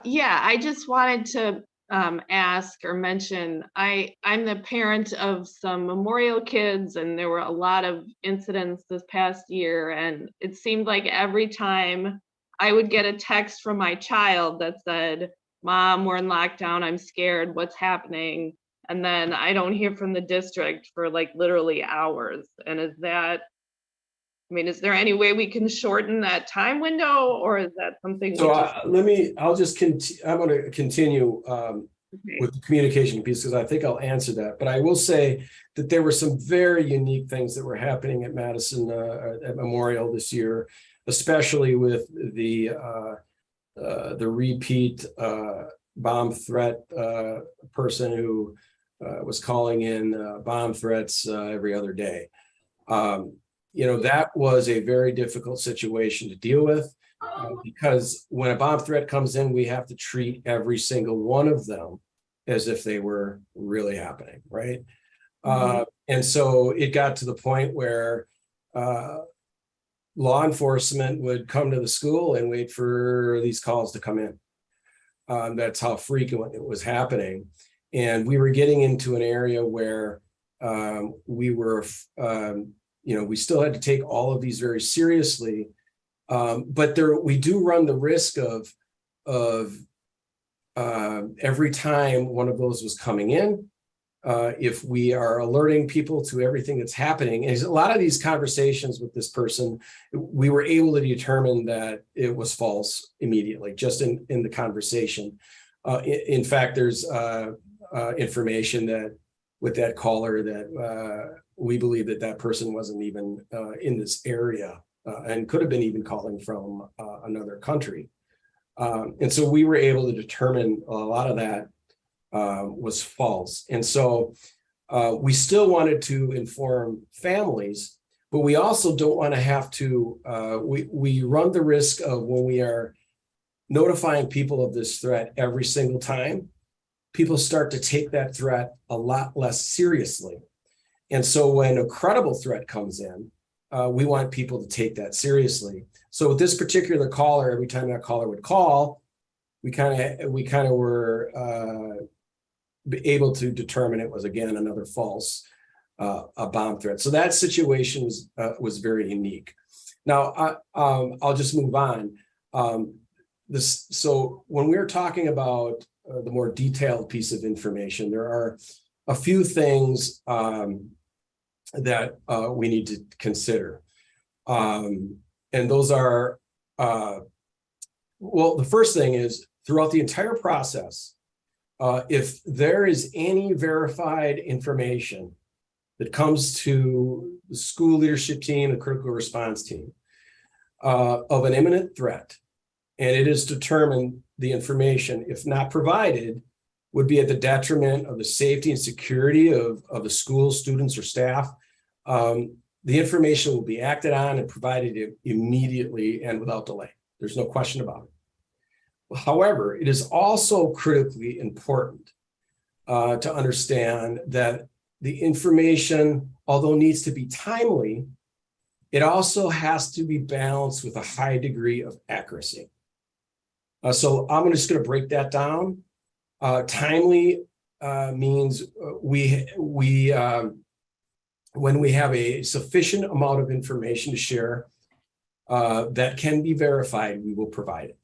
[SPEAKER 12] Yeah, I just wanted to ask or mention, I'm the parent of some Memorial kids, and there were a lot of incidents this past year, and it seemed like every time I would get a text from my child that said, "Mom, we're in lockdown, I'm scared, what's happening?" And then I don't hear from the district for like literally hours. And is that, I mean, is there any way we can shorten that time window, or is that something?
[SPEAKER 13] So I'm going to continue with the communication piece because I think I'll answer that. But I will say that there were some very unique things that were happening at Madison at Memorial this year, especially with the repeat bomb threat person who was calling in bomb threats every other day. That was a very difficult situation to deal with because when a bomb threat comes in, we have to treat every single one of them as if they were really happening, right? And so it got to the point where law enforcement would come to the school and wait for these calls to come in. That's how frequent it was happening. And we were getting into an area where we were, we still had to take all of these very seriously. But we do run the risk of every time one of those was coming in, if we are alerting people to everything that's happening, and a lot of these conversations with this person, we were able to determine that it was false immediately, just in the conversation. In fact, there's information that with that caller that we believe that person wasn't even in this area and could have been even calling from another country. And so we were able to determine a lot of that was false. And so we still wanted to inform families, but we also don't want to have to, we run the risk of when we are notifying people of this threat every single time, people start to take that threat a lot less seriously. And so when a credible threat comes in, we want people to take that seriously. So with this particular caller, every time that caller would call, we kind of were able to determine it was, again, another false a bomb threat. So that situation was very unique. Now I'll just move on. So when we're talking about the more detailed piece of information, there are a few things that we need to consider. And those are, well, the first thing is throughout the entire process, if there is any verified information that comes to the school leadership team, the critical response team, of an imminent threat, and it is determined the information, if not provided, would be at the detriment of the safety and security of the school, students, or staff, the information will be acted on and provided immediately and without delay. There's no question about it. However, it is also critically important to understand that the information, although needs to be timely, it also has to be balanced with a high degree of accuracy. So I'm just going to break that down. Timely means when we have a sufficient amount of information to share that can be verified, we will provide it.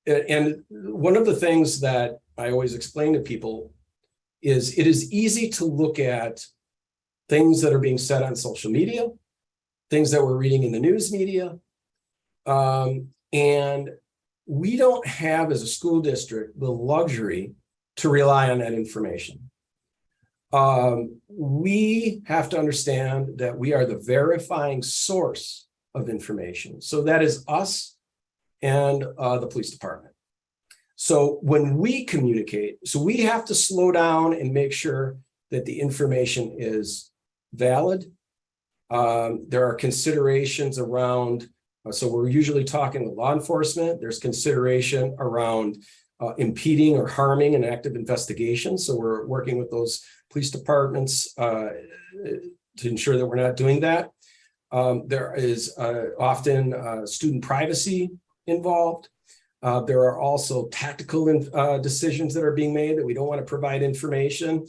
[SPEAKER 13] And one of the things that I always explain to people is it is easy to look at things that are being said on social media, things that we're reading in the news media, and we don't have, as a school district, the luxury to rely on that information. We have to understand that we are the verifying source of information. So that is us and the police department. So when we communicate, so we have to slow down and make sure that the information is valid. There are considerations around, so we're usually talking with law enforcement. There's consideration around impeding or harming an active investigation. So we're working with those police departments to ensure that we're not doing that. There is often student privacy involved. There are also tactical decisions that are being made that we don't want to provide information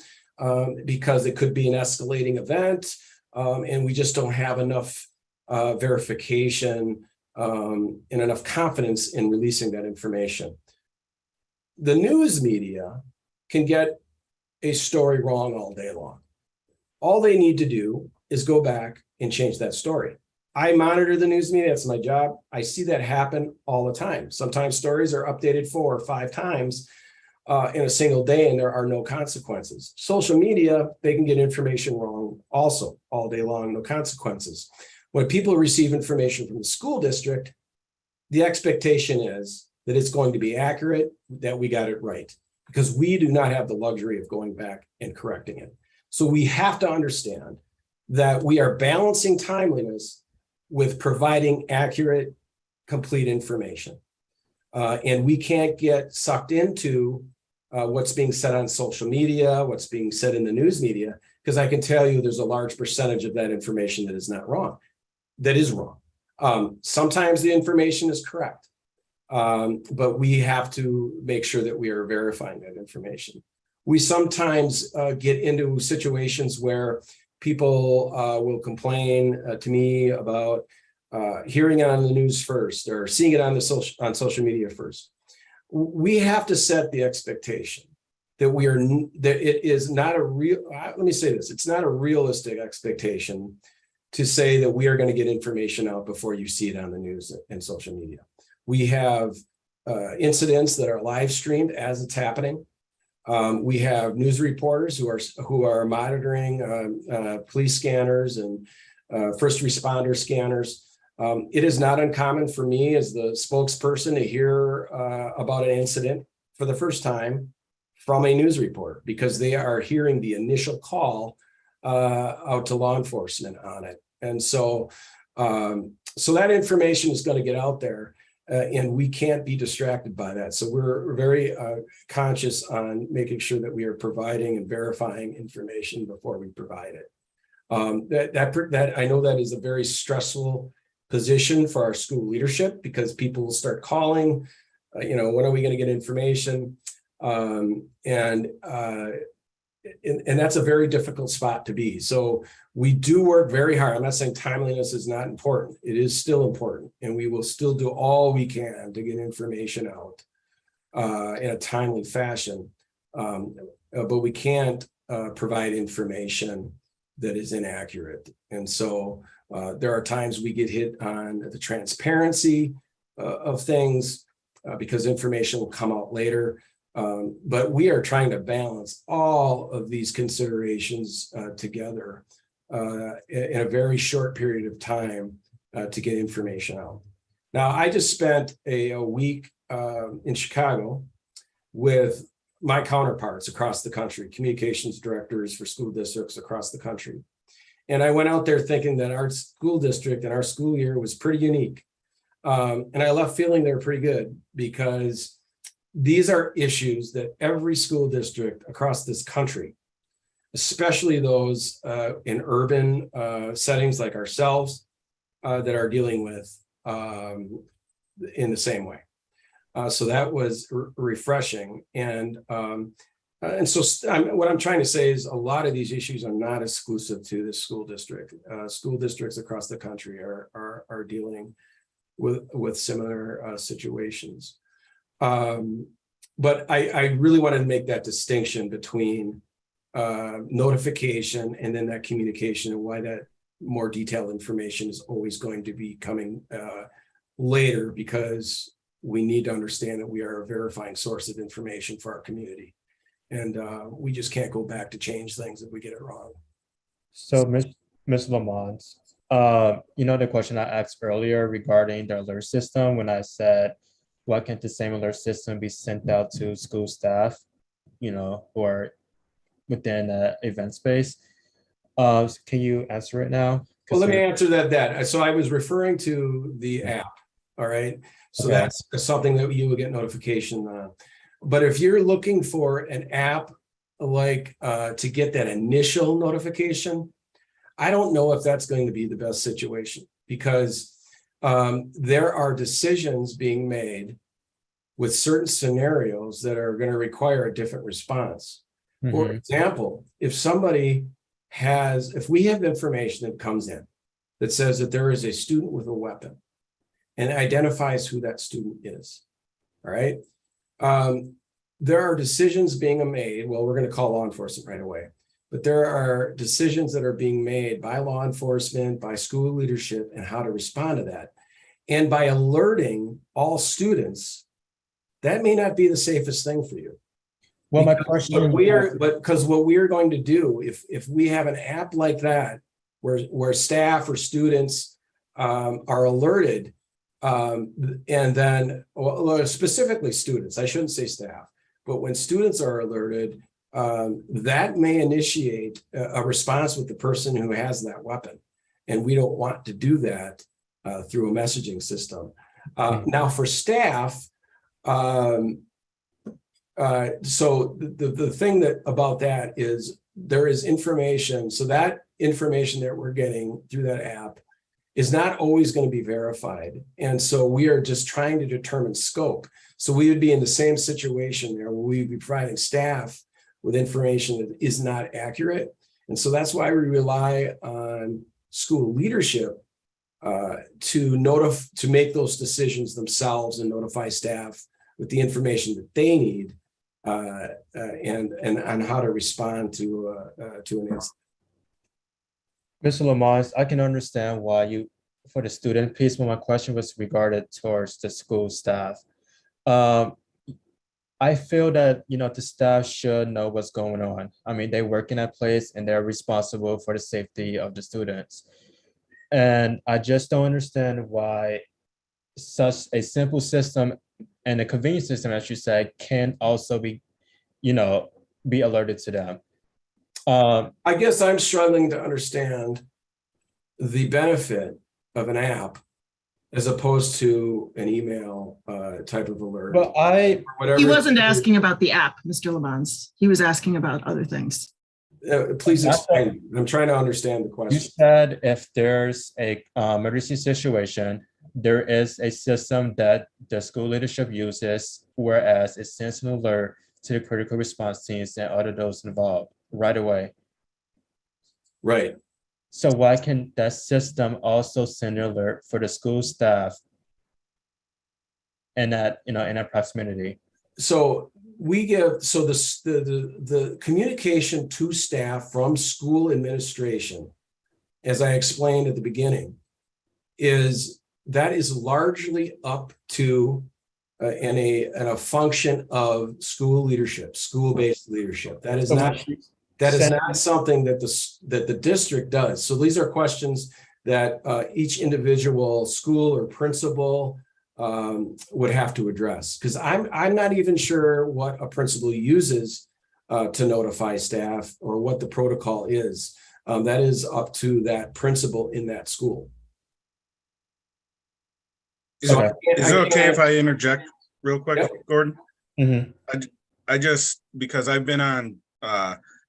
[SPEAKER 13] because it could be an escalating event, and we just don't have enough verification and enough confidence in releasing that information. The news media can get a story wrong all day long. All they need to do is go back and change that story. I monitor the news media, that's my job. I see that happen all the time. Sometimes stories are updated 4 or 5 times in a single day and there are no consequences. Social media, they can get information wrong also all day long, no consequences. When people receive information from the school district, the expectation is that it's going to be accurate, that we got it right, because we do not have the luxury of going back and correcting it. So we have to understand that we are balancing timeliness with providing accurate, complete information. And we can't get sucked into what's being said on social media, what's being said in the news media, because I can tell you there's a large percentage of that information that is not wrong, that is wrong. Sometimes the information is correct, but we have to make sure that we are verifying that information. We sometimes get into situations where people will complain to me about hearing it on the news first or seeing it on social media first. We have to set the expectation that it is not a real, let me say this, it's not a realistic expectation to say that we are going to get information out before you see it on the news and social media. We have incidents that are live streamed as it's happening. We have news reporters who are monitoring police scanners and first responder scanners. It is not uncommon for me as the spokesperson to hear about an incident for the first time from a news reporter, because they are hearing the initial call out to law enforcement on it. And so that information is going to get out there, and we can't be distracted by that. So we're very conscious on making sure that we are providing and verifying information before we provide it. That I know that is a very stressful position for our school leadership, because people will start calling, when are we going to get information? And that's a very difficult spot to be. So we do work very hard. I'm not saying timeliness is not important. It is still important, and we will still do all we can to get information out in a timely fashion. But we can't provide information that is inaccurate. And so there are times we get hit on the transparency of things because information will come out later. But we are trying to balance all of these considerations together in a very short period of time to get information out. Now, I just spent a week in Chicago with my counterparts across the country, communications directors for school districts across the country. And I went out there thinking that our school district and our school year was pretty unique. And I left feeling they were pretty good, because these are issues that every school district across this country, especially those in urban settings like ourselves, that are dealing with in the same way. So that was refreshing. And so what I'm trying to say is a lot of these issues are not exclusive to the school district. School districts across the country are dealing with similar situations. But I really wanted to make that distinction between notification and then that communication, and why that more detailed information is always going to be coming later, because we need to understand that we are a verifying source of information for our community. And we just can't go back to change things if we get it wrong.
[SPEAKER 2] So Ms. Lamont, the question I asked earlier regarding the alert system, when I said, why can't the same alert system be sent out to school staff, who are within the event space? Can you answer it now?
[SPEAKER 13] Well, let me answer that. So I was referring to the app. All right. So
[SPEAKER 2] okay.
[SPEAKER 13] That's something that you will get notification on. But if you're looking for an app like to get that initial notification, I don't know if that's going to be the best situation, because there are decisions being made with certain scenarios that are going to require a different response. Mm-hmm. For example, if we have information that comes in that says that there is a student with a weapon and identifies who that student is, all right? There are decisions being made. Well, we're going to call law enforcement right away, but there are decisions that are being made by law enforcement, by school leadership, and how to respond to that. And by alerting all students, that may not be the safest thing for you.
[SPEAKER 2] Well, my question,
[SPEAKER 13] because what we are going to do, if we have an app like that, where staff or students are alerted, And then well, specifically students, I shouldn't say staff, but when students are alerted, that may initiate a response with the person who has that weapon. And we don't want to do that through a messaging system. Now for staff, so the thing about that is there is information. So that information that we're getting through that app is not always going to be verified. And so we are just trying to determine scope. So we would be in the same situation there where we'd be providing staff with information that is not accurate. And so that's why we rely on school leadership to make those decisions themselves and notify staff with the information that they need and on how to respond to an incident.
[SPEAKER 2] Mr. Lamont, I can understand why you, for the student piece, but my question was regarded towards the school staff. I feel that, the staff should know what's going on. I mean, they work in that place and they're responsible for the safety of the students. And I just don't understand why such a simple system and a convenient system, as you said, can also be, be alerted to them.
[SPEAKER 13] I guess I'm struggling to understand the benefit of an app as opposed to an email type of alert.
[SPEAKER 2] Well,
[SPEAKER 4] He wasn't asking about the app, Mr. Lamons. He was asking about other things.
[SPEAKER 13] Please explain. I'm trying to understand the question.
[SPEAKER 2] You said if there's a emergency situation, there is a system that the school leadership uses, whereas it sends an alert to the critical response teams and other those involved right away.
[SPEAKER 13] Right.
[SPEAKER 2] So why can that system also send an alert for the school staff in that, in that proximity?
[SPEAKER 13] So we give, so the communication to staff from school administration, as I explained at the beginning, is largely up to and a function of school leadership, school-based leadership. That is not something that the district does. So these are questions that each individual school or principal would have to address, because I'm not even sure what a principal uses to notify staff or what the protocol is. That is up to that principal in that school.
[SPEAKER 14] Is it okay if I interject real quick, yep. Gordon?
[SPEAKER 2] Mm-hmm.
[SPEAKER 14] I just, because I've been on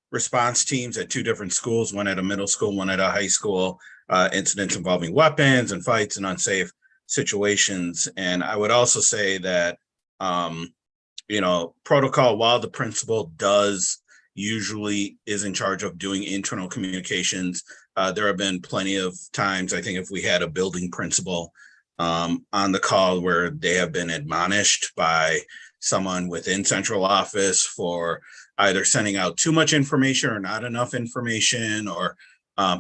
[SPEAKER 14] response teams at two different schools, one at a middle school, one at a high school, incidents involving weapons and fights and unsafe situations. And I would also say that, protocol, while the principal usually is in charge of doing internal communications, there have been plenty of times, I think if we had a building principal on the call where they have been admonished by someone within central office for either sending out too much information or not enough information, or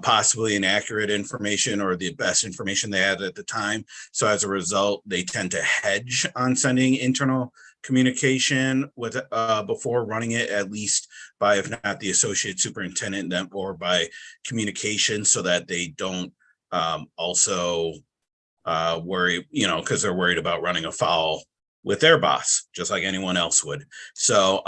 [SPEAKER 14] possibly inaccurate information or the best information they had at the time. So as a result, they tend to hedge on sending internal communication with before running it, at least by, if not the associate superintendent, or by communication, so that they don't also worry, because they're worried about running afoul with their boss, just like anyone else would. So,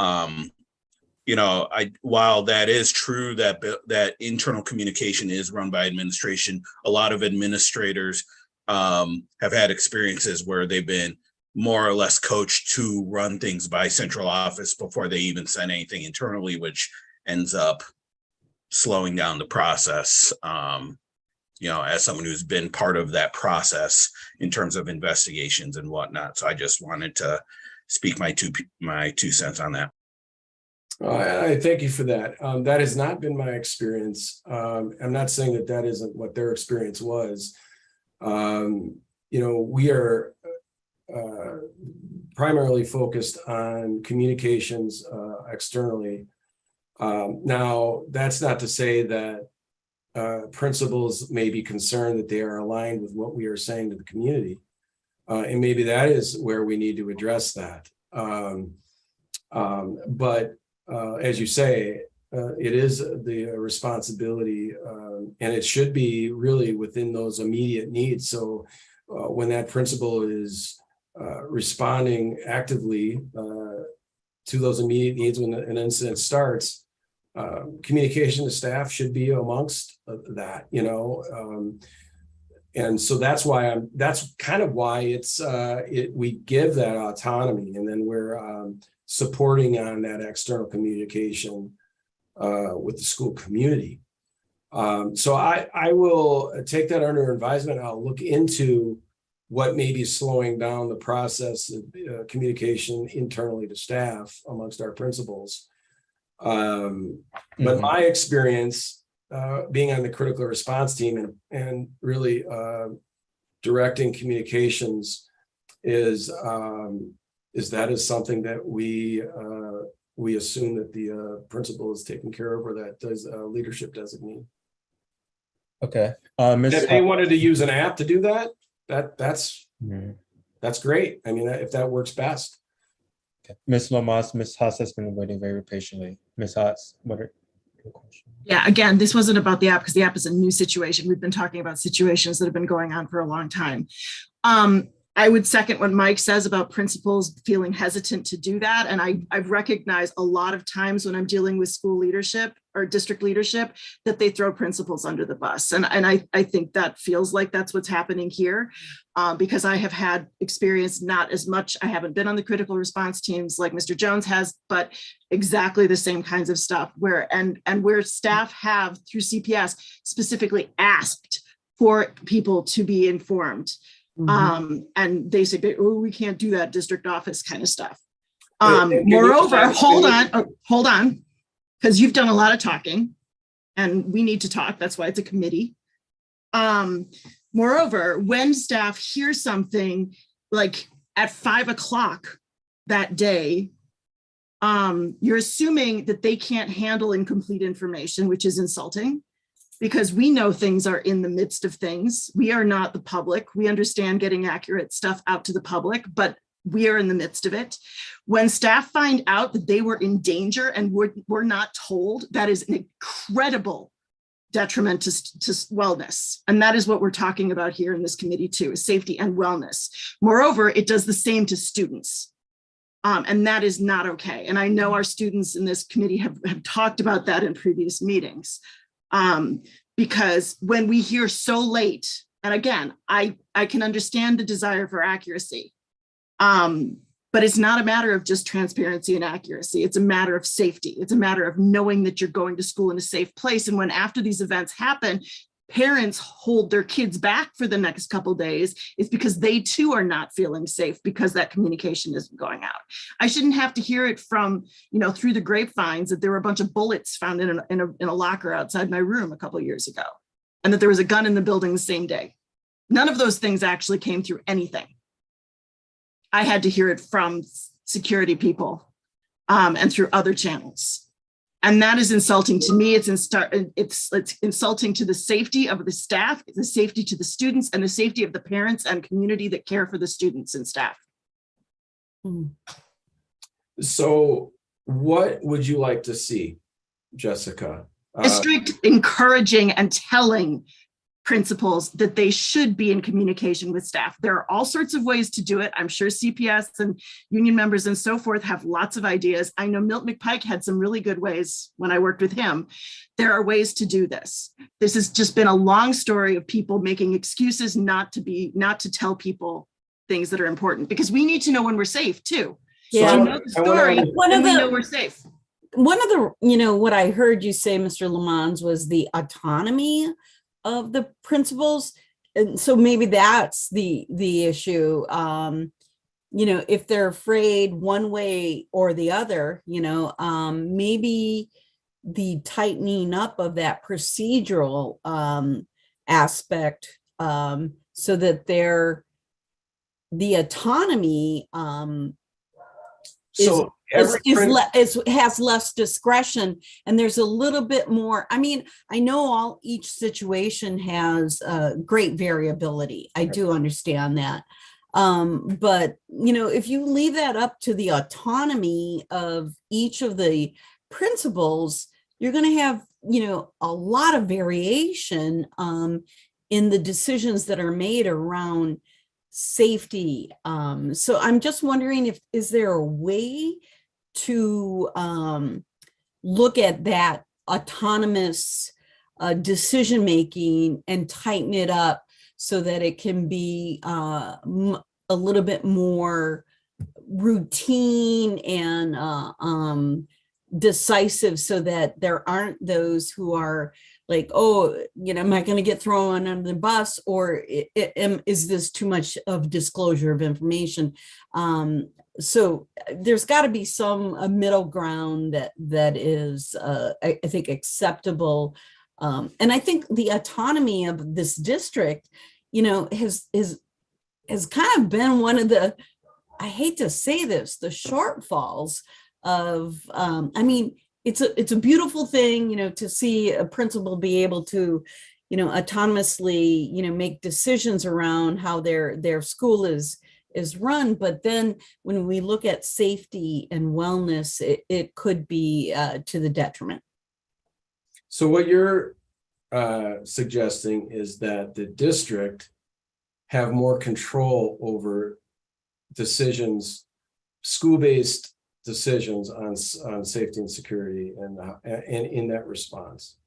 [SPEAKER 14] while that is true that internal communication is run by administration, a lot of administrators have had experiences where they've been more or less coached to run things by central office before they even send anything internally, which ends up slowing down the process. As someone who's been part of that process in terms of investigations and whatnot. So I just wanted to speak my two cents on that.
[SPEAKER 13] I thank you for that. That has not been my experience. I'm not saying that isn't what their experience was. We are primarily focused on communications externally. Now, that's not to say that principals may be concerned that they are aligned with what we are saying to the community. And maybe that is where we need to address that. But as you say, it is the responsibility, and it should be really within those immediate needs. So when that principal is responding actively to those immediate needs when an incident starts, communication to staff should be amongst that, and so that's why that's kind of why we give that autonomy, and then we're supporting on that external communication with the school community. So I will take that under advisement. I'll look into what may be slowing down the process of communication internally to staff amongst our principals. But my experience being on the critical response team and really directing communications is that is something that we assume that the principal is taking care of, or that does leadership designate.
[SPEAKER 2] Okay.
[SPEAKER 13] If they wanted to use an app to do that, that's great. I mean, if that works best.
[SPEAKER 2] Okay. Ms. Lomas, Ms. Haas has been waiting very patiently. Ms. Haas, what are your questions?
[SPEAKER 4] Yeah, again, this wasn't about the app because the app is a new situation. We've been talking about situations that have been going on for a long time. I would second what Mike says about principals feeling hesitant to do that. And I've recognized a lot of times when I'm dealing with school leadership or district leadership that they throw principals under the bus. And I think that feels like that's what's happening here, because I have had experience, not as much. I haven't been on the critical response teams like Mr. Jones has, but exactly the same kinds of stuff where staff have through CPS specifically asked for people to be informed. And they say, oh, we can't do that, district office kind of stuff. Moreover, hold on, because you've done a lot of talking and we need to talk. That's why it's a committee. Moreover, when staff hear something like at 5 o'clock that day, you're assuming that they can't handle incomplete information, which is insulting. Because we know things are in the midst of things. We are not the public. We understand getting accurate stuff out to the public, but we are in the midst of it. When staff find out that they were in danger and were not told, that is an incredible detriment to wellness. And that is what we're talking about here in this committee too, is safety and wellness. Moreover, it does the same to students. And that is not okay. And I know our students in this committee have talked about that in previous meetings. Because when we hear so late, and again, I can understand the desire for accuracy, but it's not a matter of just transparency and accuracy. It's a matter of safety. It's a matter of knowing that you're going to school in a safe place. And when after these events happen, parents hold their kids back for the next couple of days, it's because they too are not feeling safe because that communication isn't going out. I shouldn't have to hear it from, through the grapevines that there were a bunch of bullets found in a locker outside my room a couple of years ago, and that there was a gun in the building the same day. None of those things actually came through anything. I had to hear it from security people and through other channels. And that is insulting to me. It's insulting to the safety of the staff, the safety to the students, and the safety of the parents and community that care for the students and staff.
[SPEAKER 13] So what would you like to see, Jessica?
[SPEAKER 4] District encouraging and telling principals that they should be in communication with staff. There are all sorts of ways to do it. I'm sure CPS and union members and so forth have lots of ideas. I know Milt McPike had some really good ways when I worked with him. There are ways to do this. This has just been a long story of people making excuses not to tell people things that are important, because we need to know when we're safe too.
[SPEAKER 12] Yeah.
[SPEAKER 4] So know the story, we know we're safe.
[SPEAKER 3] One of the, what I heard you say, Mr. Lamons, was the autonomy of the principals. And so maybe that's the issue. If they're afraid one way or the other, maybe the tightening up of that procedural aspect, so that the autonomy has less discretion, and there's a little bit more. I mean, I know each situation has great variability. I do understand that. But, if you leave that up to the autonomy of each of the principals, you're going to have, a lot of variation in the decisions that are made around safety. So I'm just wondering if, is there a way to look at that autonomous decision-making and tighten it up so that it can be a little bit more routine and decisive, so that there aren't those who are like, oh, am I going to get thrown under the bus, or is this too much of disclosure of information? So there's got to be some middle ground that is, I think, acceptable. And I think the autonomy of this district, has kind of been one of the, I hate to say this, the shortfalls of, I mean, it's a beautiful thing, to see a principal be able to, autonomously, make decisions around how their school is run. But then when we look at safety and wellness, it could be to the detriment.
[SPEAKER 13] So what you're suggesting is that the district have more control over decisions, school-based decisions on safety and security, and in that response.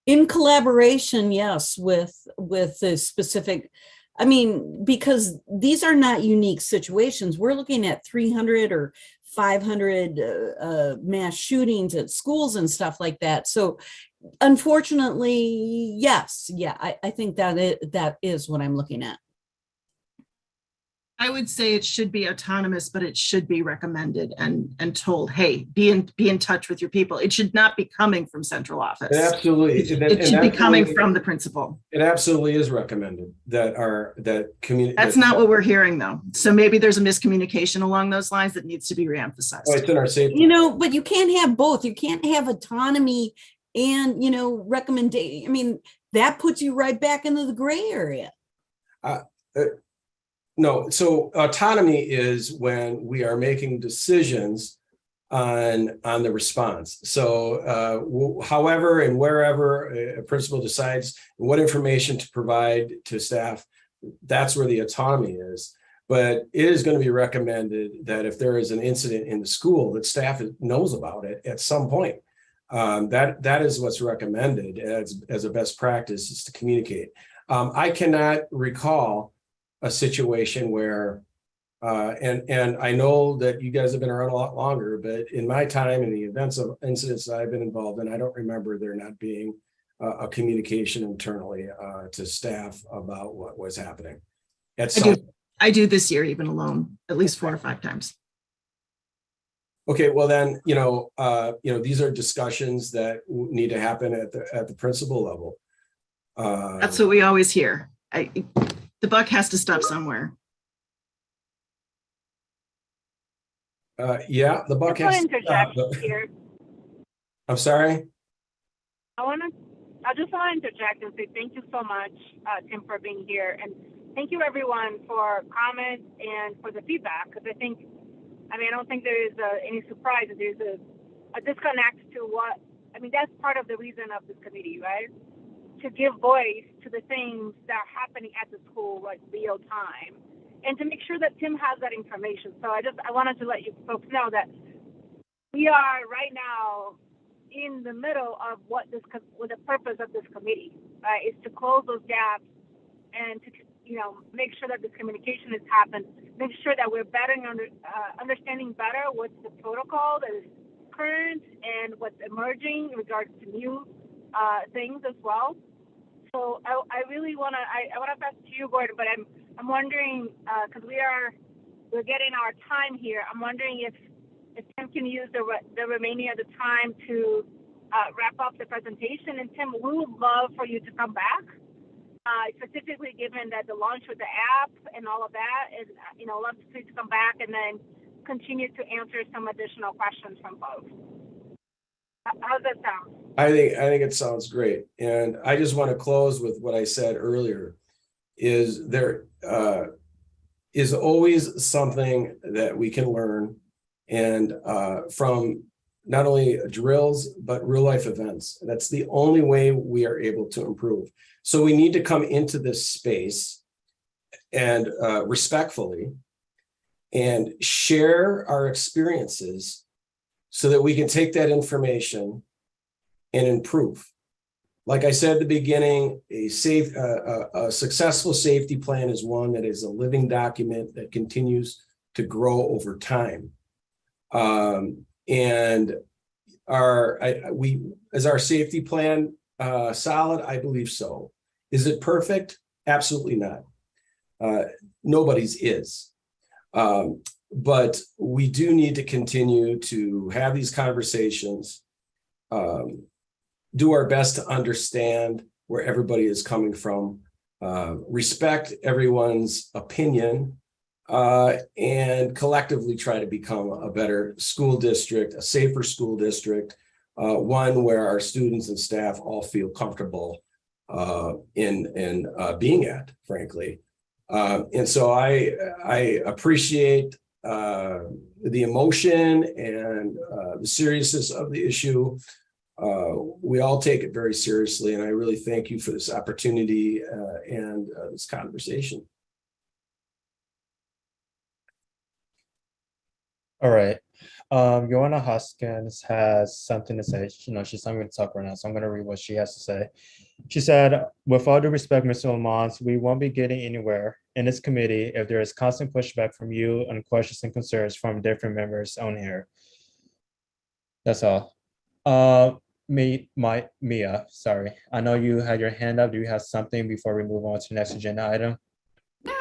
[SPEAKER 3] In collaboration, yes, with the specific, I mean, because these are not unique situations. We're looking at 300 or 500 mass shootings at schools and stuff like that. So unfortunately, yes, yeah, I think that is what I'm looking at.
[SPEAKER 4] I would say it should be autonomous, but it should be recommended and told, hey, be in touch with your people. It should not be coming from central office.
[SPEAKER 13] Absolutely.
[SPEAKER 4] It should be coming from the principal.
[SPEAKER 13] It absolutely is recommended that community.
[SPEAKER 4] That's not what we're hearing, though. So maybe there's a miscommunication along those lines that needs to be reemphasized.
[SPEAKER 13] Oh, it's in our safety.
[SPEAKER 3] But you can't have both. You can't have autonomy and, recommendation. I mean, that puts you right back into the gray area.
[SPEAKER 13] No, so autonomy is when we are making decisions on the response. So however and wherever a principal decides what information to provide to staff, that's where the autonomy is. But it is going to be recommended that if there is an incident in the school, that staff knows about it at some point. That is what's recommended as a best practice, is to communicate. I cannot recall a situation where, and I know that you guys have been around a lot longer, but in my time in the events of incidents that I've been involved in, I don't remember there not being a communication internally to staff about what was happening.
[SPEAKER 4] I do this year, even alone, at least 4 or 5 times.
[SPEAKER 13] Okay, well then, these are discussions that need to happen at the principal level.
[SPEAKER 4] That's what we always hear. The buck has to stop somewhere.
[SPEAKER 13] Yeah, the buck has to stop.
[SPEAKER 11] Here.
[SPEAKER 13] I'm sorry?
[SPEAKER 11] I just want to interject and say thank you so much, Tim, for being here. And thank you, everyone, for comments and for the feedback. Because I don't think there is any surprise that there's a disconnect to that's part of the reason of this committee, right? To give voice to the things that are happening at the school, like real time, and to make sure that Tim has that information. So I wanted to let you folks know that we are right now in the middle of what the purpose of this committee, right, is to close those gaps and to make sure that this communication has happened, make sure that we're better understanding better what's the protocol that is current and what's emerging in regards to new things as well. So I really want to pass it to you, Gordon, but I'm wondering, because we're getting our time here, I'm wondering if Tim can use the remaining of the time to wrap up the presentation. And Tim, we would love for you to come back, specifically given that the launch with the app and all of that, and love for you to come back and then continue to answer some additional questions from folks. How's that sound?
[SPEAKER 13] I think it sounds great. And I just want to close with what I said earlier, is there is always something that we can learn and from not only drills, but real life events. That's the only way we are able to improve. So we need to come into this space respectfully and share our experiences so that we can take that information and improve. Like I said at the beginning, a successful safety plan is one that is a living document that continues to grow over time. And is our safety plan solid? I believe so. Is it perfect? Absolutely not. Nobody's is. But we do need to continue to have these conversations, do our best to understand where everybody is coming from, respect everyone's opinion, and collectively try to become a better school district, a safer school district, one where our students and staff all feel comfortable in being at, frankly. And so I appreciate the emotion and the seriousness of the issue. We all take it very seriously, and I really thank you for this opportunity and this conversation.
[SPEAKER 2] All right. Joanna Hoskins has something to say. She's not going to talk right now, so I'm going to read what she has to say. She said, with all due respect, Mr. Lamont, we won't be getting anywhere in this committee if there is constant pushback from you and questions and concerns from different members on here. That's all. Mia, sorry. I know you had your hand up. Do you have something before we move on to the next agenda item?
[SPEAKER 9] Yeah,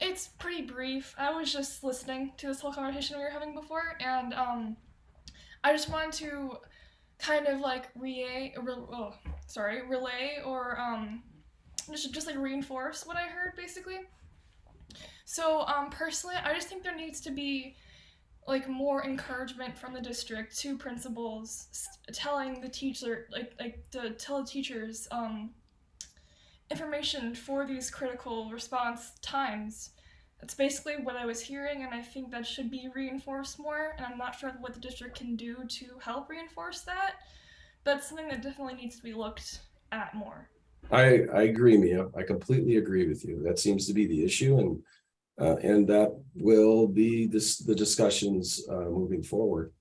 [SPEAKER 9] it's pretty brief. I was just listening to this whole conversation we were having before, and I just wanted to kind of like relay or just like reinforce what I heard basically. So personally, I just think there needs to be like more encouragement from the district to principals telling the teacher to tell the teachers information for these critical response times. That's basically what I was hearing, and I think that should be reinforced more, and I'm not sure what the district can do to help reinforce that, but it's something that definitely needs to be looked at more.
[SPEAKER 13] I agree, Mia. I completely agree with you. That seems to be the issue, and that will be the discussions moving forward.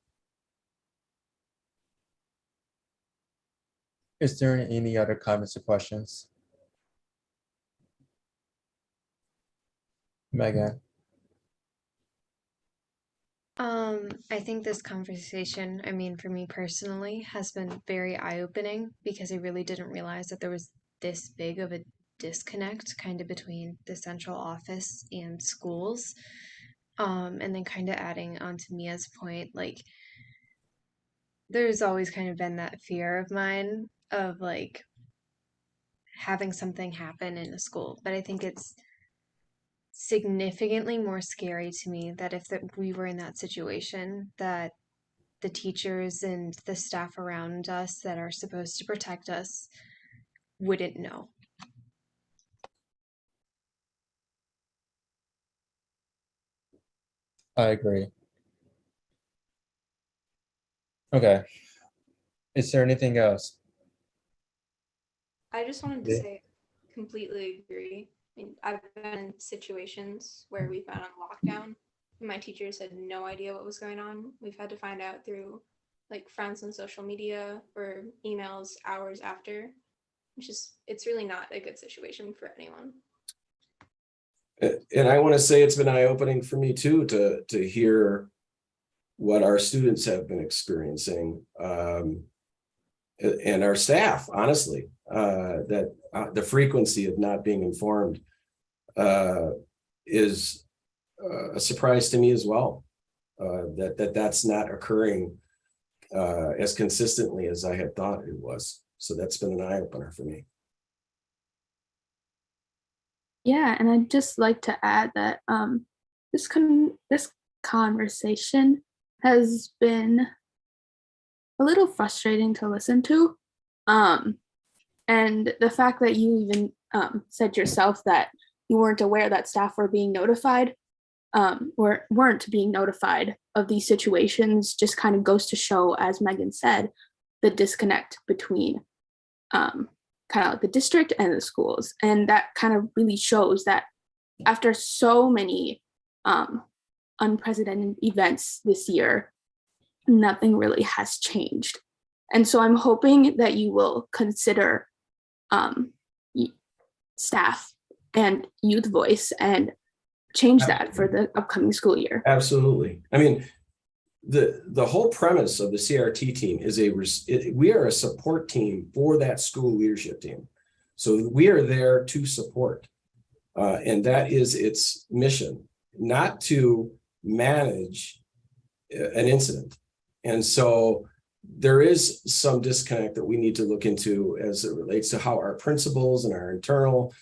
[SPEAKER 2] Is there any other comments or questions? Megan.
[SPEAKER 8] I think this conversation, I mean, for me personally, has been very eye-opening because I really didn't realize that there was this big of a disconnect kind of between the central office and schools. And then kind of adding on to Mia's point, like there's always kind of been that fear of mine of like having something happen in a school, but I think it's significantly more scary to me that if we were in that situation, that the teachers and the staff around us that are supposed to protect us wouldn't know.
[SPEAKER 2] I agree. Okay. Is there anything else?
[SPEAKER 7] I just wanted to say, completely agree. I mean, I've been in situations where we've been on lockdown and my teachers had no idea what was going on. We've had to find out through like friends on social media or emails hours after. It's really not a good situation for anyone.
[SPEAKER 13] And I want to say it's been eye-opening for me too to hear what our students have been experiencing, and our staff, honestly, that the frequency of not being informed is a surprise to me as well. That's not occurring as consistently as I had thought it was. So that's been an eye-opener for me.
[SPEAKER 10] Yeah, and I'd just like to add that this conversation has been a little frustrating to listen to. And the fact that you even said yourself that you weren't aware that staff were being notified or weren't being notified of these situations just kind of goes to show, as Megan said, the disconnect between kind of like the district and the schools. And that kind of really shows that after so many unprecedented events this year, nothing really has changed. And so I'm hoping that you will consider staff and youth voice and change that for the upcoming school year.
[SPEAKER 13] Absolutely. I mean, the whole premise of the CRT team is we are a support team for that school leadership team. So we are there to support. And that is its mission, not to manage an incident. And so there is some disconnect that we need to look into as it relates to how our principals and our internal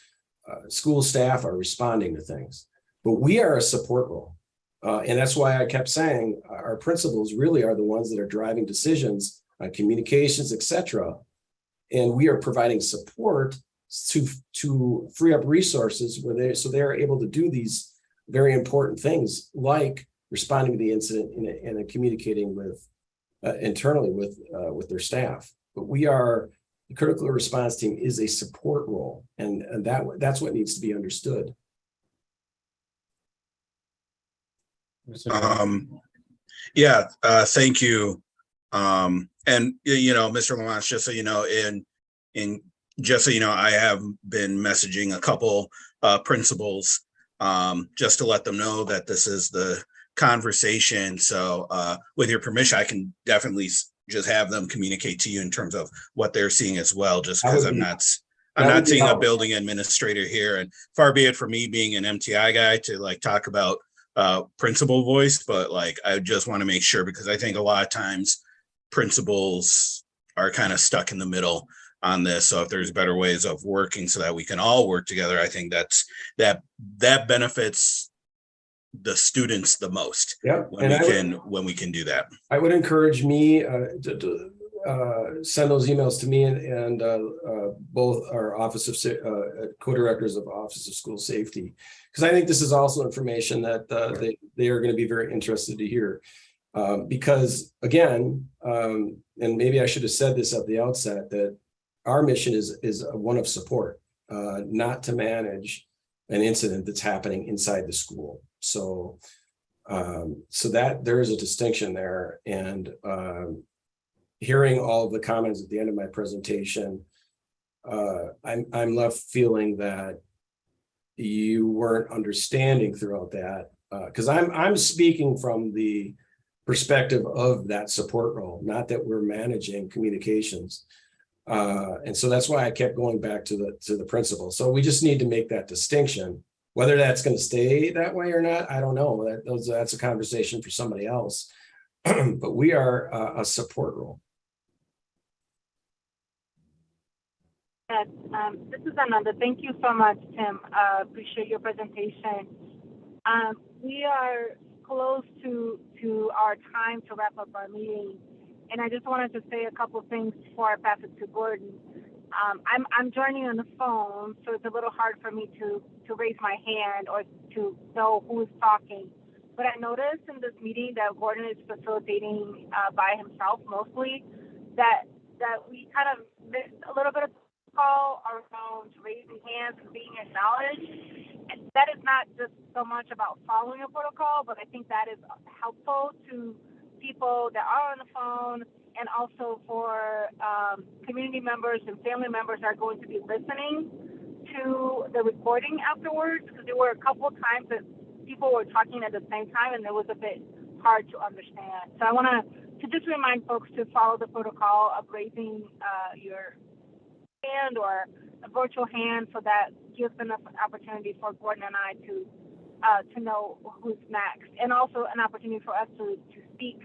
[SPEAKER 13] school staff are responding to things. But we are a support role. And that's why I kept saying our principals really are the ones that are driving decisions on communications, et cetera. And we are providing support to free up resources so they're able to do these very important things like responding to the incident and communicating with internally with their staff. But the critical response team is a support role, and that's what needs to be understood.
[SPEAKER 14] Yeah, thank you. And Mr. Lamont, just so you know, just so you know, I have been messaging a couple principals just to let them know that this is the conversation. So with your permission, I can definitely just have them communicate to you in terms of what they're seeing as well, just because I'm not seeing a building administrator here, and far be it for me being an MTI guy to like talk about principal voice, but like I just want to make sure, because I think a lot of times principals are kind of stuck in the middle on this. So if there's better ways of working so that we can all work together, I think that benefits the students the most.
[SPEAKER 13] Yeah,
[SPEAKER 14] when we can do that.
[SPEAKER 13] I would encourage me to send those emails to me and both our office of co-directors of Office of School Safety, because I think this is also information that they are going to be very interested to hear. Because again, and maybe I should have said this at the outset, that our mission is one of support, not to manage an incident that's happening inside the school. So that there is a distinction there. And hearing all of the comments at the end of my presentation, I'm left feeling that you weren't understanding throughout that, because I'm speaking from the perspective of that support role, not that we're managing communications. And so that's why I kept going back to the principal. So we just need to make that distinction. Whether that's going to stay that way or not, I don't know. That's a conversation for somebody else. But we are a support role.
[SPEAKER 15] Yes, this is Ananda. Thank you so much, Tim. Appreciate your presentation. We are close to our time to wrap up our meeting, and I just wanted to say a couple of things before I pass it to Gordon. I'm joining on the phone, so it's a little hard for me to raise my hand or to know who is talking. But I noticed in this meeting that Gordon is facilitating by himself mostly, that we kind of missed a little bit of call around raising hands and being acknowledged. And that is not just so much about following a protocol, but I think that is helpful to people that are on the phone, and also for community members and family members that are going to be listening to the recording afterwards, because there were a couple of times that people were talking at the same time and it was a bit hard to understand. So I want to just remind folks to follow the protocol of raising your hand or a virtual hand, so that gives enough opportunity for Gordon and I to know who's next, and also an opportunity for us to speak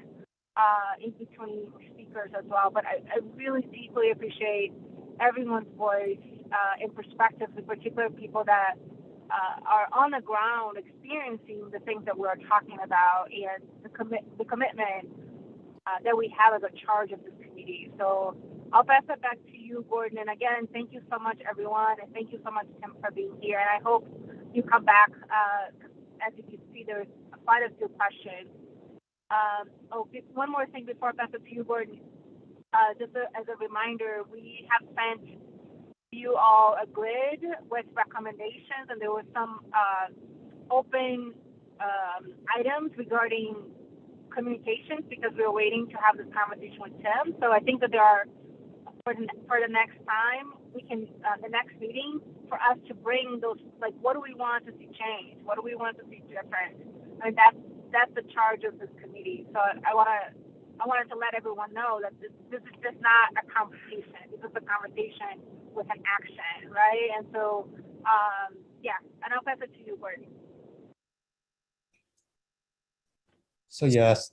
[SPEAKER 15] in between speakers as well. But I really deeply appreciate everyone's voice and perspectives, in particular people that are on the ground experiencing the things that we're talking about, and the commitment that we have as a charge of this committee. So I'll pass it back to you, Gordon. And again, thank you so much, everyone. And thank you so much, Tim, for being here. And I hope you come back. As you can see, there's quite a few questions. One more thing before I pass it to you, Gordon. Just as a reminder, we have sent you all agreed with recommendations, and there were some open items regarding communications because we were waiting to have this conversation with Tim. So I think that there are, for the next time, we can, the next meeting, for us to bring those, like, what do we want to see change? What do we want to see different? I mean, that's the charge of this committee. So I wanted to let everyone know that this is just not a conversation. This is a conversation with an action, right? And so, yeah, and I'll pass it to you, Gordon.
[SPEAKER 2] So yes,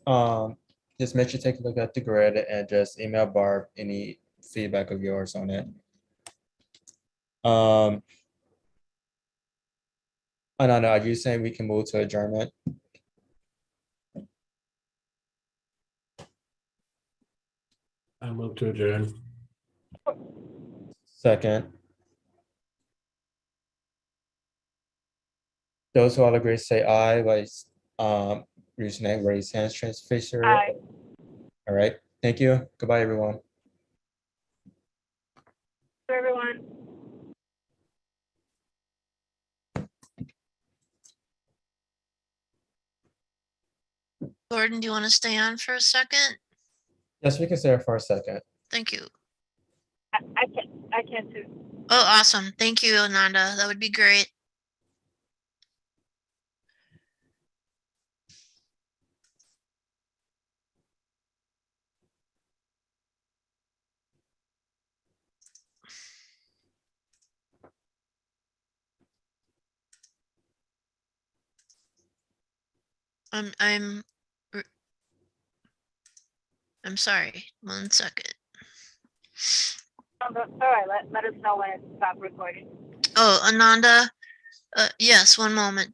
[SPEAKER 2] just make sure to take a look at the grid and just email Barb any feedback of yours on it. I don't know, are you saying we can move to adjournment?
[SPEAKER 6] I move to adjourn.
[SPEAKER 2] Second. Those who all agree say aye, like, use your name, raise hands, face your.
[SPEAKER 15] Aye.
[SPEAKER 2] All right, thank you. Goodbye, everyone.
[SPEAKER 15] To everyone.
[SPEAKER 1] Gordon, do you want to stay on for a second?
[SPEAKER 2] Yes, we can stay here for a second.
[SPEAKER 1] Thank you.
[SPEAKER 15] I can too.
[SPEAKER 1] Oh, awesome. Thank you, Ananda. That would be great. I'm sorry. 1 second.
[SPEAKER 15] Oh, that's all right. Let us know when it stops recording.
[SPEAKER 1] Oh, Ananda. Yes, one moment.